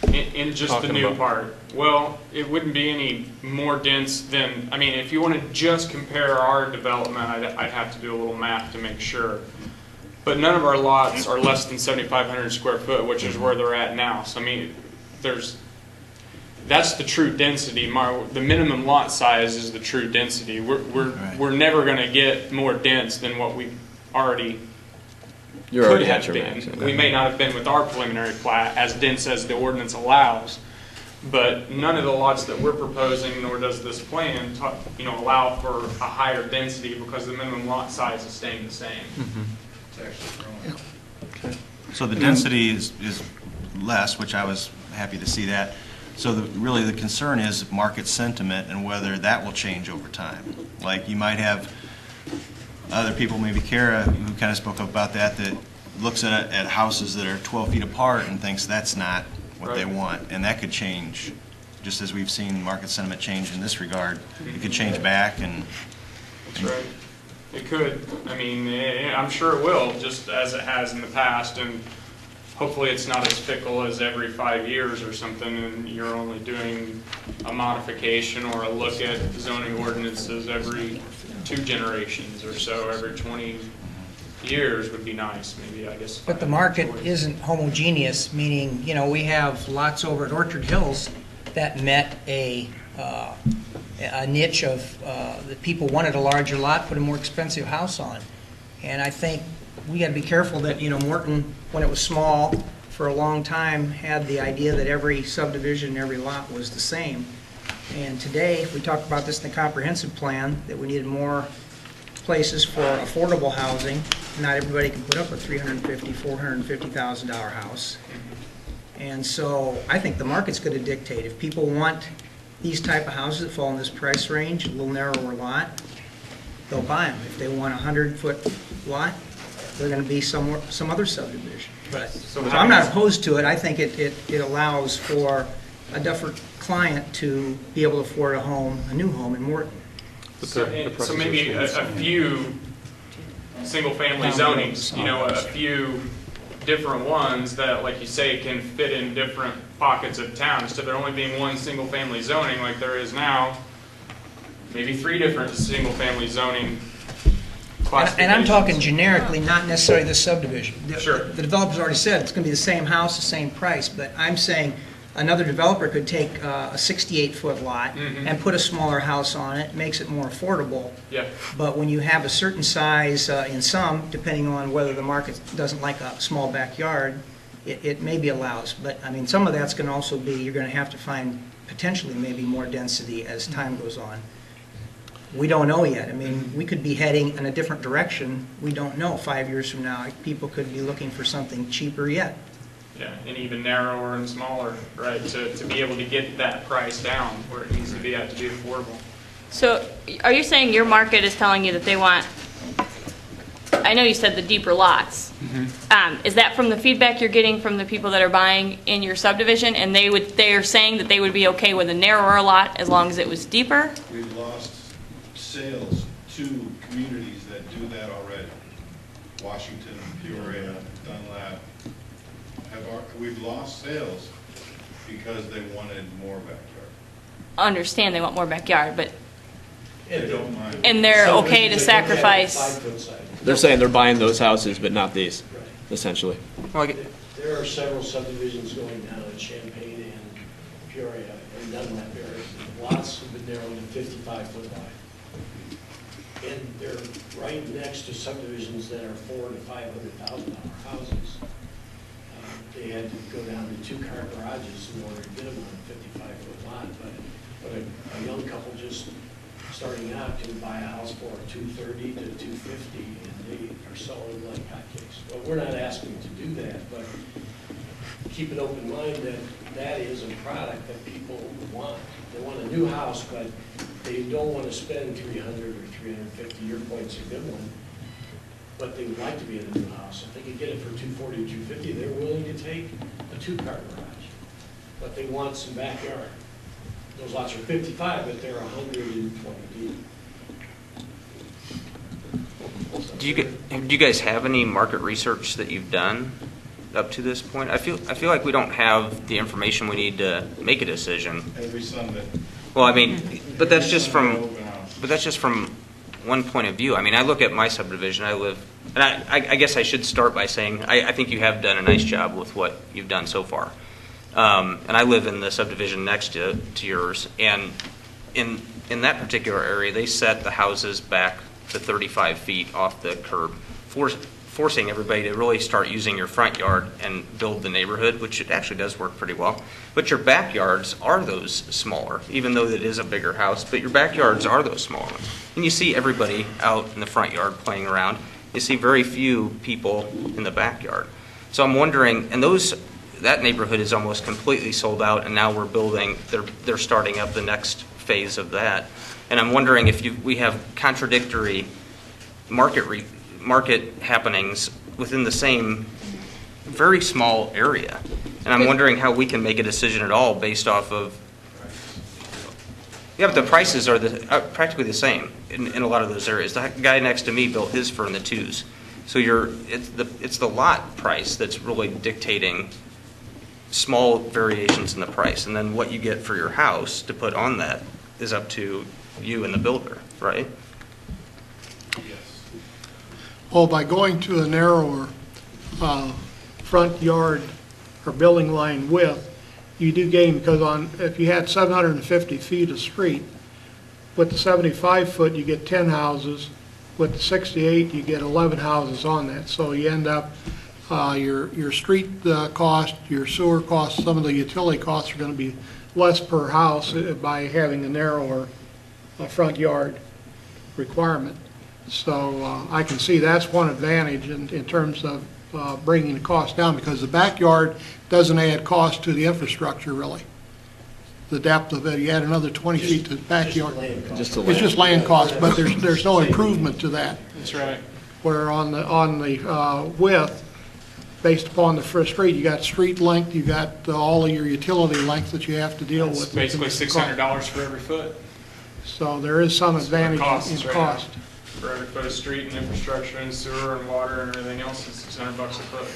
we be? In just the Talking new about. part. Well, it wouldn't be any more dense than, I mean, if you want to just compare our development, I'd have to do a little math to make sure. But none of our lots are less than 7,500 square foot, which is where they're at now. So I mean, that's the true density. The minimum lot size is the true density. We're never going to get more dense than what we already You're could already have at your been. max. We may not have been with our preliminary plat as dense as the ordinance allows, but none of the lots that we're proposing, nor does this plan, allow for a higher density because the minimum lot size is staying the same. It's actually growing. So the density is less, which I was happy to see that. So really the concern is market sentiment and whether that will change over time. Like you might have other people, maybe Kara, who kind of spoke about that looks at houses that are 12 feet apart and thinks that's not what they want. And that could change, just as we've seen market sentiment change in this regard. It could change back and... That's right. It could. I mean, I'm sure it will, just as it has in the past, and hopefully it's not as fickle as every 5 years or something, and you're only doing a modification or a look at zoning ordinances every 2 generations or so, every 20 years would be nice, maybe, I guess. But the market isn't homogeneous, meaning, we have lots over at Orchard Hills that met a niche of, that people wanted a larger lot, put a more expensive house on. And I think we got to be careful that, Morton, when it was small, for a long time, had the idea that every subdivision, every lot was the same. And today, we talked about this in the comprehensive plan, that we needed more places for affordable housing. Not everybody can put up a $350,000, $450,000 house. And so I think the market's going to dictate. If people want these type of houses that fall in this price range, a little narrower lot, they'll buy them. If they want a 100-foot lot, they're going to be some other subdivision. But so I'm not opposed to it. I think it allows for a different client to be able to afford a new home in Morton. So maybe a few single-family zonings, a few different ones that, like you say, can fit in different pockets of town. Instead of there only being one single-family zoning like there is now, maybe 3 different single-family zoning classifications. And I'm talking generically, not necessarily the subdivision. Sure. The developer's already said it's going to be the same house, the same price, but I'm saying another developer could take a 68-foot lot and put a smaller house on it, makes it more affordable. Yeah. But when you have a certain size in some, depending on whether the market doesn't like a small backyard, it maybe allows. But, I mean, some of that's going to also be, you're going to have to find potentially maybe more density as time goes on. We don't know yet. I mean, we could be heading in a different direction. We don't know 5 years from now. People could be looking for something cheaper yet. Yeah, and even narrower and smaller, right, to be able to get that price down where it needs to be at to be affordable. So are you saying your market is telling you that they want, I know you said the deeper lots. Is that from the feedback you're getting from the people that are buying in your subdivision, and they are saying that they would be okay with a narrower lot as long as it was deeper? We've lost sales to communities that do that already. Washington, Peoria, Dunlap. We've lost sales because they wanted more backyard. Understand they want more backyard, but, They don't mind. and they're okay to sacrifice. 5-foot side. They're saying they're buying those houses, but not these, Right. essentially. There are several subdivisions going down in Champaign and Peoria and Dunlap areas. Lots have been narrowed to 55-foot wide. And they're right next to subdivisions that are $400,000 to $500,000 houses. They had to go down to 2-car garages in order to get them on a 55-foot lot. But a young couple just starting out can buy a house for $230,000 to $250,000, and they are selling like hotcakes. Well, we're not asking to do that, but keep an open mind that that is a product that people want. They want a new house, but they don't want to spend $300,000 or $350,000. Your point's a good one. But they would like to be in a new house. If they could get it for $240,000 or $250,000, they're willing to take a 2-car garage. But they want some backyard. Those lots are 55, but they're 120 deep. Do you guys have any market research that you've done up to this point? I feel like we don't have the information we need to make a decision. Every Sunday. Well, I mean, but that's just from one point of view. I mean, I look at my subdivision. And I guess I should start by saying I think you have done a nice job with what you've done so far. And I live in the subdivision next to yours, and in that particular area, they set the houses back to 35 feet off the curb, forcing everybody to really start using your front yard and build the neighborhood, which it actually does work pretty well. But your backyards are those smaller, even though it is a bigger house, but your backyards are those smaller ones. And you see everybody out in the front yard playing around. You see very few people in the backyard. So I'm wondering, and that neighborhood is almost completely sold out, and now they're starting up the next phase of that. And I'm wondering if we have contradictory market happenings within the same very small area. And I'm wondering how we can make a decision at all based off of, yeah, but the prices are practically the same in a lot of those areas. The guy next to me built his for in the 2s. So it's the lot price that's really dictating small variations in the price. And then what you get for your house to put on that is up to you and the builder, right? Yes. Well, by going to a narrower front yard or building line width, you do gain, because if you had 750 feet of street, with the 75 foot, you get 10 houses. With the 68, you get 11 houses on that. So you end up, your street cost, your sewer cost, some of the utility costs are going to be less per house by having a narrower front yard requirement. So I can see that's one advantage in terms of bringing the cost down, because the backyard doesn't add cost to the infrastructure, really. The depth of it, you add another 20 feet to the backyard. Just It's just land cost, but there's no improvement to that. That's right. Where on the width, based upon the first street, you got street length, you got all of your utility length that you have to deal It's with. basically $600 for every foot. So there is some advantage costs in right cost. For every foot of street and infrastructure and sewer and water and everything else, it's $600 a foot.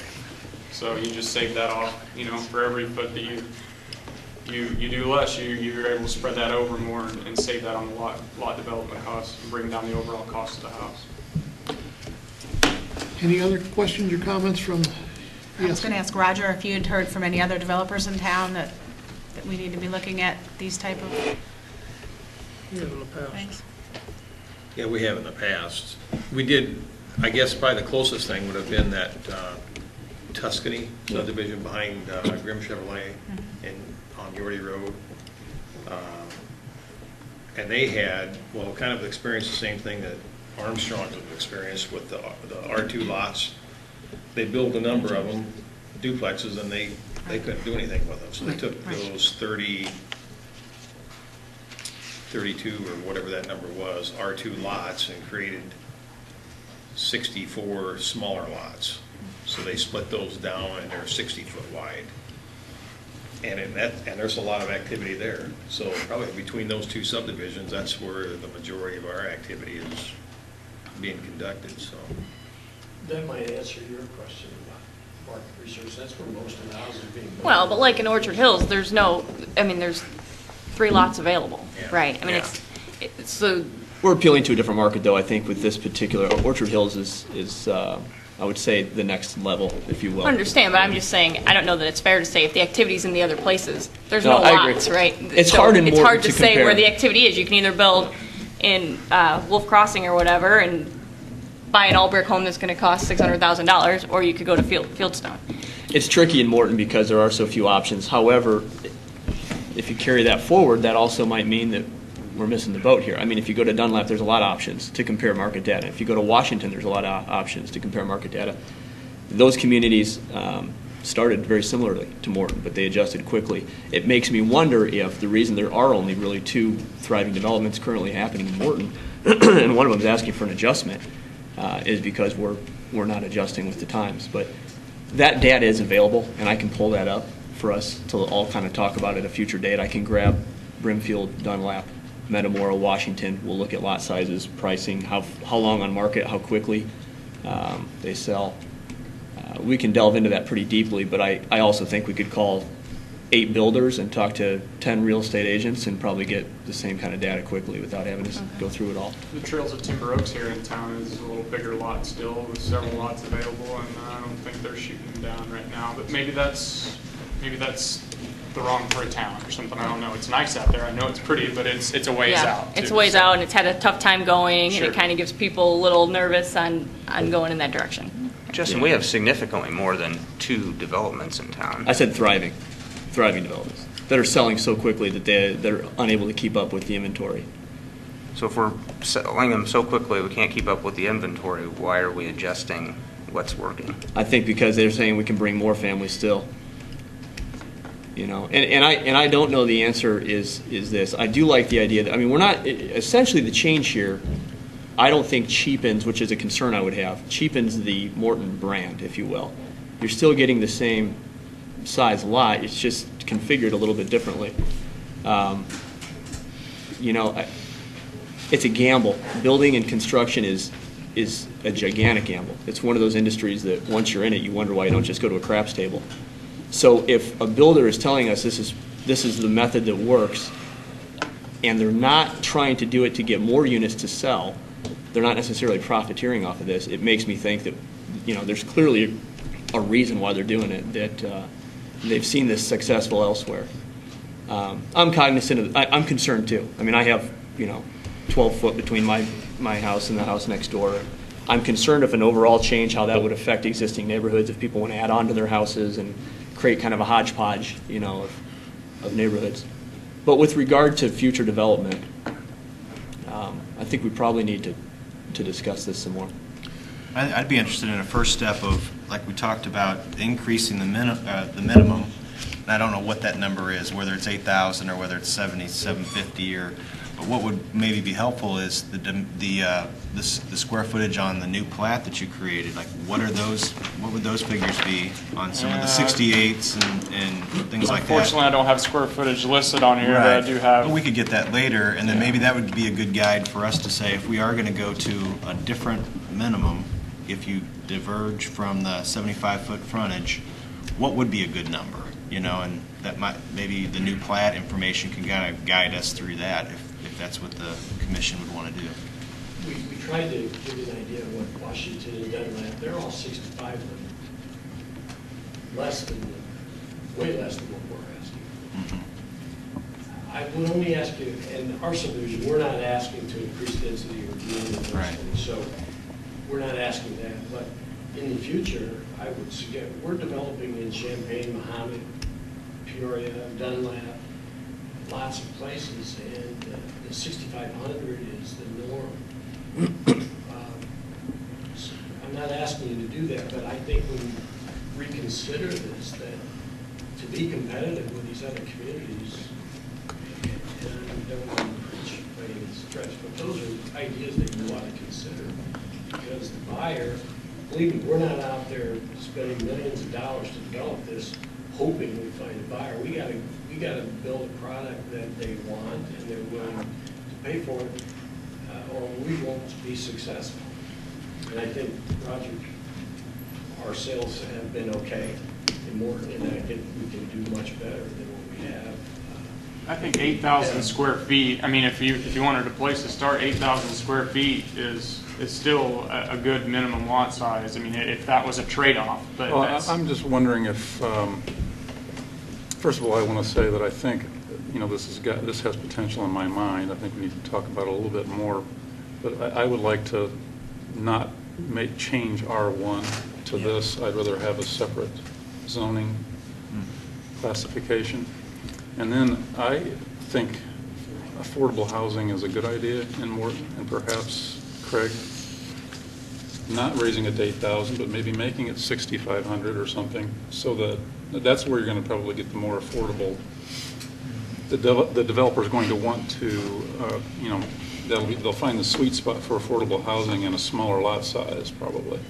So you just save that off, for every foot that you do less, you're able to spread that over more and save that on the lot development costs and bring down the overall cost of the house. Any other questions or comments from? I was going to ask Roger if you had heard from any other developers in town that we need to be looking at these type of things. Yeah, we have in the past. We did, I guess probably the closest thing would have been that Tuscany subdivision behind Grimm Chevrolet on Yorty Road. And they had, kind of experienced the same thing that Armstrong's have experienced with the R2 lots. They built a number of them, duplexes, and they couldn't do anything with them. So they took those 32 or whatever that number was, R2 lots and created 64 smaller lots. So they split those down and they're 60 foot wide. And there's a lot of activity there. So probably between those two subdivisions, that's where the majority of our activity is being conducted, so. That might answer your question about market research. That's where most of the houses are being built. Well, but like in Orchard Hills, there's 3 lots available, right? I mean, it's so. We're appealing to a different market, though, I think, with this particular, Orchard Hills is I would say, the next level, if you will. I understand, but I'm just saying, I don't know that it's fair to say if the activity's in the other places, there's no I agree. lots, right? It's hard in It's Morton hard to to say compare. where the activity is. You can either build in Wolf Crossing or whatever and buy an all-brick home that's going to cost $600,000, or you could go to Fieldstone. It's tricky in Morton because there are so few options. However, if you carry that forward, that also might mean that we're missing the boat here. I mean, if you go to Dunlap, there's a lot of options to compare market data. If you go to Washington, there's a lot of options to compare market data. Those communities started very similarly to Morton, but they adjusted quickly. It makes me wonder if the reason there are only really 2 thriving developments currently happening in Morton, and one of them is asking for an adjustment, is because we're not adjusting with the times. But that data is available, and I can pull that up for us to all kind of talk about at a future date. I can grab Brimfield, Dunlap, Metamora, Washington. We'll look at lot sizes, pricing, how long on market, how quickly they sell. We can delve into that pretty deeply, but I also think we could call 8 builders and talk to 10 real estate agents and probably get the same kind of data quickly without having to go through it all. The Trails of Timber Oaks here in town is a little bigger lot still, with several lots available, and I don't think they're shooting them down right now. But maybe that's the wrong part of town or something. I don't know. It's nice out there. I know it's pretty, but it's a ways out. It's too, a ways so. out, and it's had a tough time going, Sure. and it kind of gives people a little nervous on going in that direction. Justin, we have significantly more than 2 developments in town. I said thriving developments that are selling so quickly that they're unable to keep up with the inventory. So if we're selling them so quickly we can't keep up with the inventory, why are we adjusting what's working? I think because they're saying we can bring more families still. You know, and I don't know the answer is this. I do like the idea that, I mean, we're not, essentially the change here, I don't think cheapens, which is a concern I would have, cheapens the Morton brand, if you will. You're still getting the same size lot, it's just configured a little bit differently. You know, it's a gamble. Building and construction is a gigantic gamble. It's one of those industries that once you're in it, you wonder why you don't just go to a craps table. So if a builder is telling us this is the method that works, and they're not trying to do it to get more units to sell, they're not necessarily profiteering off of this, it makes me think that, you know, there's clearly a reason why they're doing it, that they've seen this successful elsewhere. I'm cognizant of, I'm concerned too. I mean, I have, 12 foot between my house and the house next door. I'm concerned if an overall change, how that would affect existing neighborhoods, if people want to add on to their houses and create kind of a hodgepodge, of neighborhoods. But with regard to future development, I think we probably need to discuss this some more. I'd be interested in a first step of, like we talked about, increasing the minimum. And I don't know what that number is, whether it's 8,000 or whether it's 750 or. But what would maybe be helpful is the square footage on the new plat that you created. Like, what would those figures be on some of the 68s and things like that? Unfortunately, I don't have square footage listed on here, Right. but I do have. But we could get that later, and then maybe that would be a good guide for us to say if we are going to go to a different minimum, if you diverge from the 75-foot frontage, what would be a good number? And that might, maybe the new plat information can kind of guide us through that if that's what the commission would want to do. We tried to give you an idea of what Washington and Dunlap, they're all 65 foot. Way less than what we're asking. Mm-hmm. I would only ask you, in our subdivision, we're not asking to increase density or do anything. Right. So we're not asking that. But in the future, I would suggest, we're developing in Champaign, Mahomet, Peoria, Dunlap, lots of places, and the 6,500 is the norm. So I'm not asking you to do that, but I think when you reconsider this, that to be competitive with these other communities, and I don't want to preach any stretch, but those are ideas that you ought to consider. Because the buyer, believe me, we're not out there spending millions of dollars to develop this, hoping we find a buyer. We gotta build a product that they want and they're willing to pay for it, or we won't be successful. And I think, Roger, our sales have been okay in Morton, and I think we can do much better than what we have. I think 8,000 square feet, I mean, if you wanted a place to start, 8,000 square feet is still a good minimum lot size. I mean, if that was a trade-off, but Well, that's... I'm just wondering if, first of all, I want to say that I think, this has potential in my mind. I think we need to talk about it a little bit more. But I would like to not change R1 to this. I'd rather have a separate zoning classification. And then I think affordable housing is a good idea in Morton, and perhaps, Craig, not raising it to 8,000, but maybe making it 6,500 or something, so that's where you're going to probably get the more affordable. The developer's going to want to, they'll find the sweet spot for affordable housing in a smaller lot size, probably.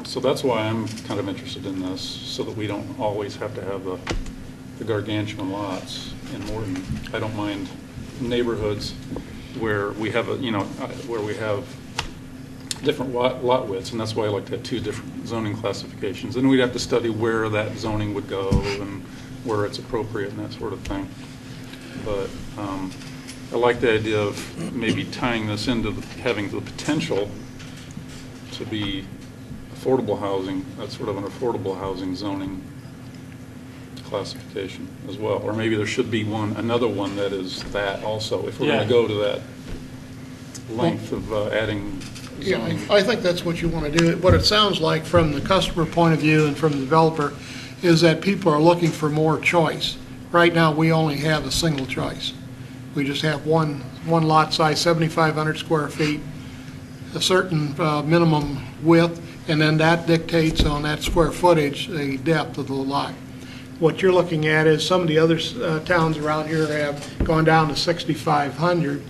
So that's why I'm kind of interested in this, so that we don't always have to have the gargantuan lots in Morton. I don't mind neighborhoods where we have where we have different lot widths, and that's why I like to have two different zoning classifications. And we'd have to study where that zoning would go and where it's appropriate and that sort of thing. But I like the idea of maybe tying this into having the potential to be affordable housing. That's sort of an affordable housing zoning classification as well. Or maybe there should be another one that is that also, if we're going to go to that length of adding zoning. Yeah, I think that's what you want to do. What it sounds like from the customer point of view and from the developer is that people are looking for more choice. Right now, we only have a single choice. We just have one lot size, 7,500 square feet, a certain minimum width, and then that dictates on that square footage the depth of the lot. What you're looking at is some of the other towns around here have gone down to 6,500.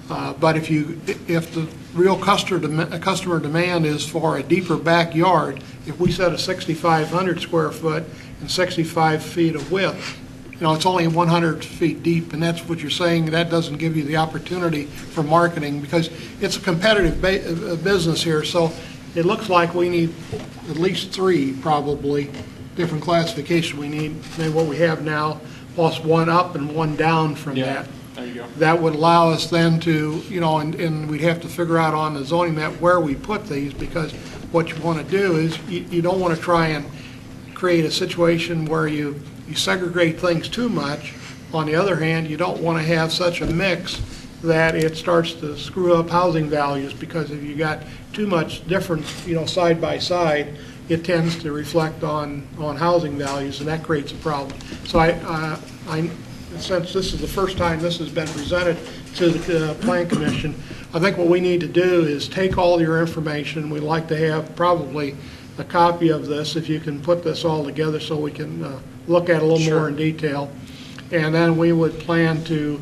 But if the real customer demand is for a deeper backyard, if we set a 6,500 square foot and 65 feet of width, it's only 100 feet deep, and that's what you're saying. That doesn't give you the opportunity for marketing because it's a competitive business here. So it looks like we need at least three, probably, different classification. We need maybe what we have now, plus one up and one down from that. There you go. That would allow us then to, and we'd have to figure out on the zoning map where we put these, because what you want to do is you don't want to try and create a situation where you segregate things too much. On the other hand, you don't want to have such a mix that it starts to screw up housing values, because if you got too much difference, side by side, it tends to reflect on housing values, and that creates a problem. So since this is the first time this has been presented to the Plan Commission, I think what we need to do is take all your information. We'd like to have probably a copy of this, if you can put this all together so we can look at it a little more in detail. And then we would plan to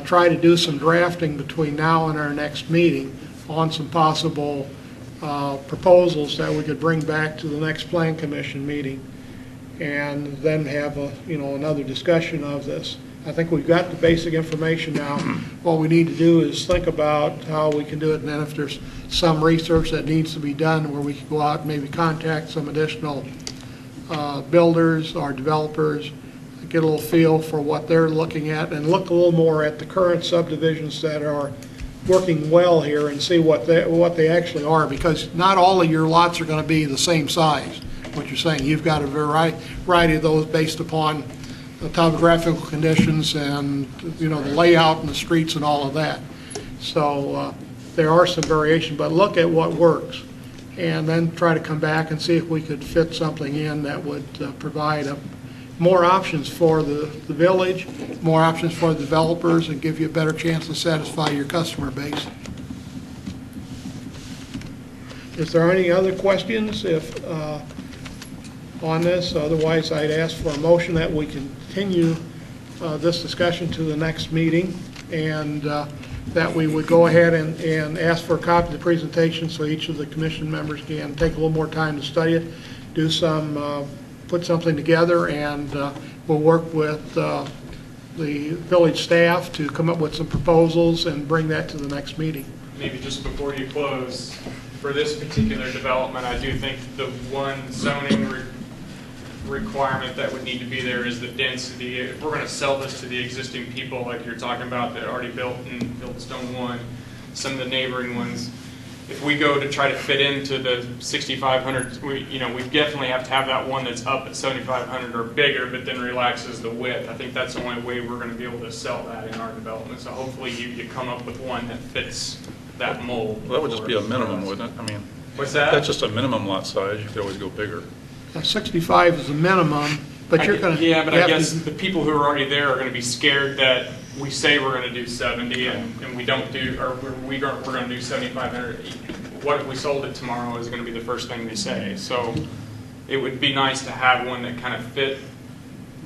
try to do some drafting between now and our next meeting on some possible proposals that we could bring back to the next Plan Commission meeting, and then have another discussion of this. I think we've got the basic information now. What we need to do is think about how we can do it, and then if there's some research that needs to be done where we can go out and maybe contact some additional builders or developers, get a little feel for what they're looking at, and look a little more at the current subdivisions that are working well here and see what they actually are, because not all of your lots are going to be the same size. What you're saying, you've got a variety of those based upon the topographical conditions and the layout and the streets and all of that. So there are some variation, but look at what works, and then try to come back and see if we could fit something in that would provide more options for the village, more options for the developers, and give you a better chance to satisfy your customer base. Is there any other questions on this? Otherwise, I'd ask for a motion that we continue this discussion to the next meeting, and that we would go ahead and ask for a copy of the presentation so each of the commission members can take a little more time to study it, do some, put something together, and we'll work with the village staff to come up with some proposals and bring that to the next meeting. Maybe just before you close, for this particular development, I do think the one zoning requirement that would need to be there is the density. If we're going to sell this to the existing people, like you're talking about, that already built in Fieldstone 1, some of the neighboring ones, if we go to try to fit into the 6,500, we definitely have to have that one that's up at 7,500 or bigger, but then relaxes the width. I think that's the only way we're going to be able to sell that in our development. So hopefully you come up with one that fits that mold. Well, that would just be a minimum, wouldn't it? I mean, what's that? That's just a minimum lot size. You could always go bigger. 65 is the minimum, but you're going to... Yeah, but I guess the people who are already there are going to be scared that we say we're going to do 70 and we don't do, or we're going to do 7,500. What if we sold it tomorrow is going to be the first thing they say. So it would be nice to have one that kind of fit,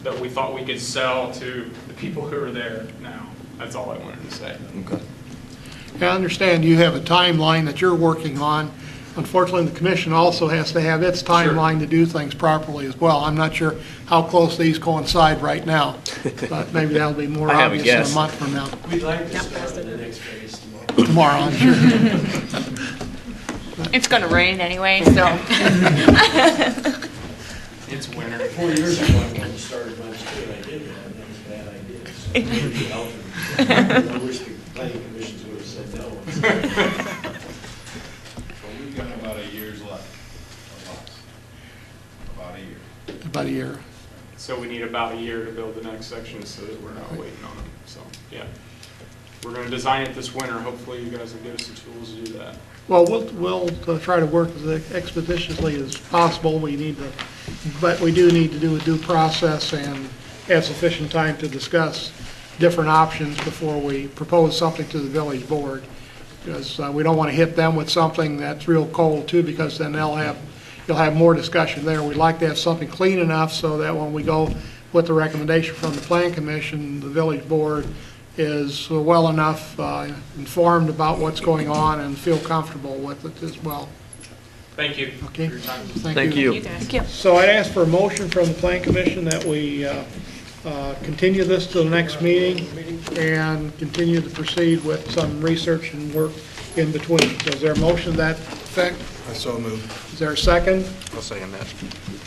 that we thought we could sell to the people who are there now. That's all I wanted to say. Okay. I understand you have a timeline that you're working on. Unfortunately, the commission also has to have its timeline to do things properly as well. I'm not sure how close these coincide right now, but maybe that'll be more obvious in a month from now. We'd like to start the next phase tomorrow. Tomorrow, I'm sure. It's going to rain anyway, so. It's winter. 4 years ago, I wanted to start a bunch too, and I did that, and that was a bad idea. So maybe help them. I wish the planning commissions would have said no. We've got about a year's left of lots. About a year. About a year. So we need about a year to build the next section so that we're not waiting on them. So, yeah. We're going to design it this winter. Hopefully you guys will give us the tools to do that. Well, we'll try to work as expeditiously as possible. But we do need to do a due process and have sufficient time to discuss different options before we propose something to the village board. Because we don't want to hit them with something that's real cold too, because then you'll have more discussion there. We'd like to have something clean enough so that when we go with the recommendation from the Plan Commission, the village board is well enough informed about what's going on and feel comfortable with it as well. Thank you. Okay. For your time. Thank you. Thank you. So I'd ask for a motion from the Plan Commission that we continue this to the next meeting and continue to proceed with some research and work in between. So is there a motion to that effect? I so move. Is there a second? I'll second that.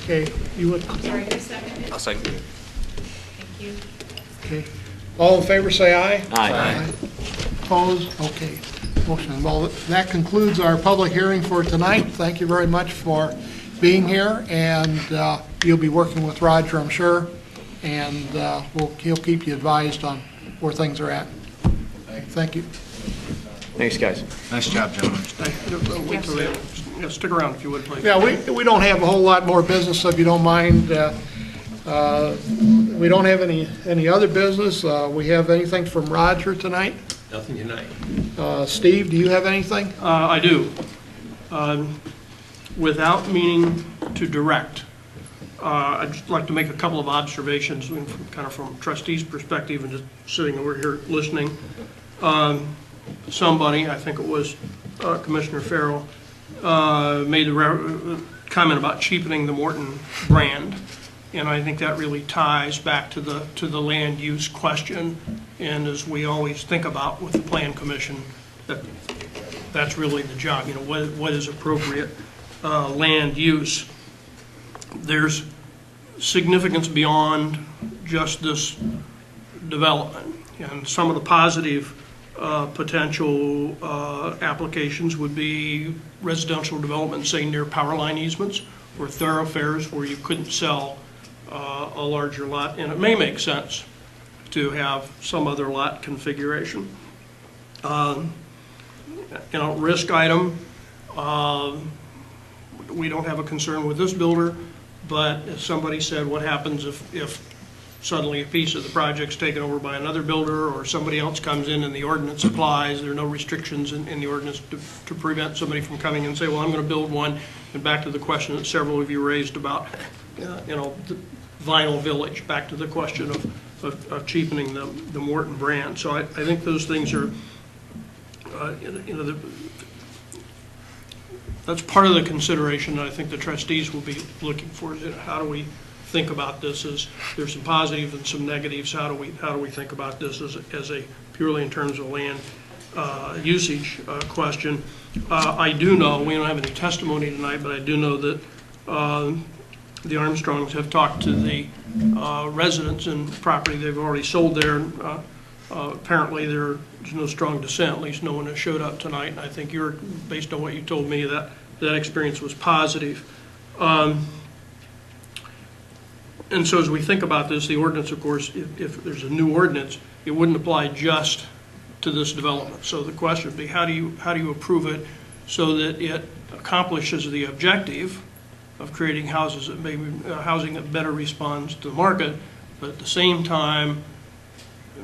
Okay, you would, Sorry, who seconded it? I'll second it. Thank you. okay. All in favor, say aye. Aye. Opposed? Okay. Motion. Well, that concludes our public hearing for tonight. Thank you very much for being here, and you'll be working with Roger, I'm sure, and he'll keep you advised on where things are at. Thank you. Thanks, guys. Nice job, gentlemen. Yeah, stick around if you would, please. Yeah, we don't have a whole lot more business, so if you don't mind. We don't have any other business. We have anything from Roger tonight? Nothing tonight. Steve, do you have anything? I do. Without meaning to direct, I'd just like to make a couple of observations kind of from trustees' perspective and just sitting over here listening. Somebody, I think it was Commissioner Farrell, made the comment about cheapening the Morton brand. And I think that really ties back to the land use question. And as we always think about with the Plan Commission, that's really the job. You know, what is appropriate land use? There's significance beyond just this development. And some of the positive potential applications would be residential development, say near power line easements or thoroughfares where you couldn't sell a larger lot, and it may make sense to have some other lot configuration. Risk item, we don't have a concern with this builder, but as somebody said, what happens if suddenly a piece of the project's taken over by another builder or somebody else comes in and the ordinance applies? There are no restrictions in the ordinance to prevent somebody from coming and say, well, I'm going to build one. And back to the question that several of you raised about, the vinyl village, back to the question of of cheapening the Morton brand. So I think those things are, that's part of the consideration that I think the trustees will be looking for. Is how do we think about this? As there's some positives and some negatives. How do we think about this as a purely in terms of land usage question? I do know, we don't have any testimony tonight, but I do know that the Armstrongs have talked to the residents and property they've already sold there. Apparently there's no strong dissent, at least no one has showed up tonight. And I think based on what you told me, that experience was positive. And so as we think about this, the ordinance, of course, if there's a new ordinance, it wouldn't apply just to this development. So the question would be, how do you approve it so that it accomplishes the objective of creating houses that housing that better responds to the market, but at the same time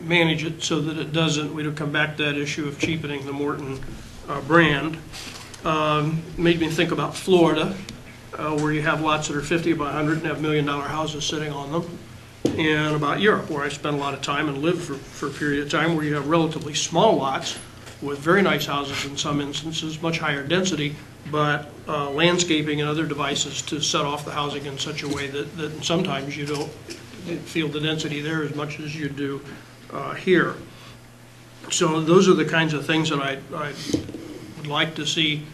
manage it so that it doesn't, we don't come back to that issue of cheapening the Morton brand. Made me think about Florida, where you have lots that are 50 by 100 and have $1 million houses sitting on them, and about Europe, where I spent a lot of time and lived for a period of time, where you have relatively small lots with very nice houses in some instances, much higher density, but landscaping and other devices to set off the housing in such a way that sometimes you don't feel the density there as much as you do here. So those are the kinds of things that I would like to see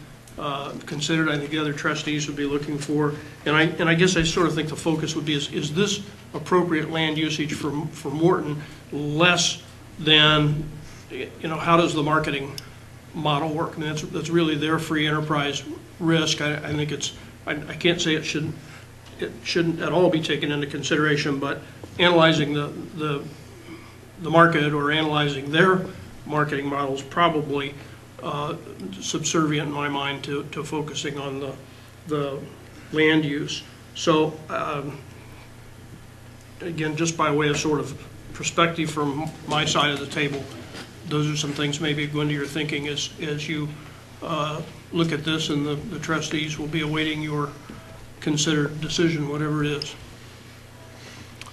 considered. I think the other trustees would be looking for, and I guess I sort of think the focus would be, is this appropriate land usage for Morton, less than, how does the marketing model work? I mean, that's really their free enterprise risk. I think I can't say it shouldn't at all be taken into consideration, but analyzing the market or analyzing their marketing models probably subservient in my mind to focusing on the land use. So again, just by way of sort of perspective from my side of the table, those are some things maybe go into your thinking as you look at this, and the trustees will be awaiting your considered decision, whatever it is.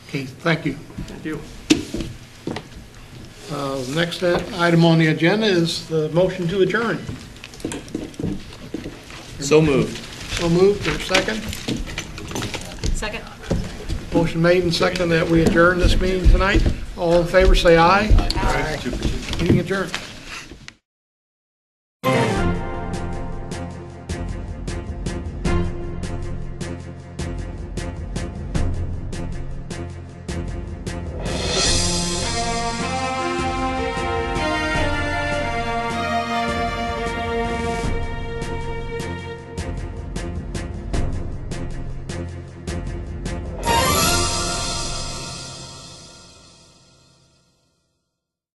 Okay, thank you. Thank you. Next item on the agenda is the motion to adjourn. So moved. So moved. There's a second? Second. Motion made and second that we adjourn this meeting tonight. All in favor, say aye. Aye. Meeting adjourned.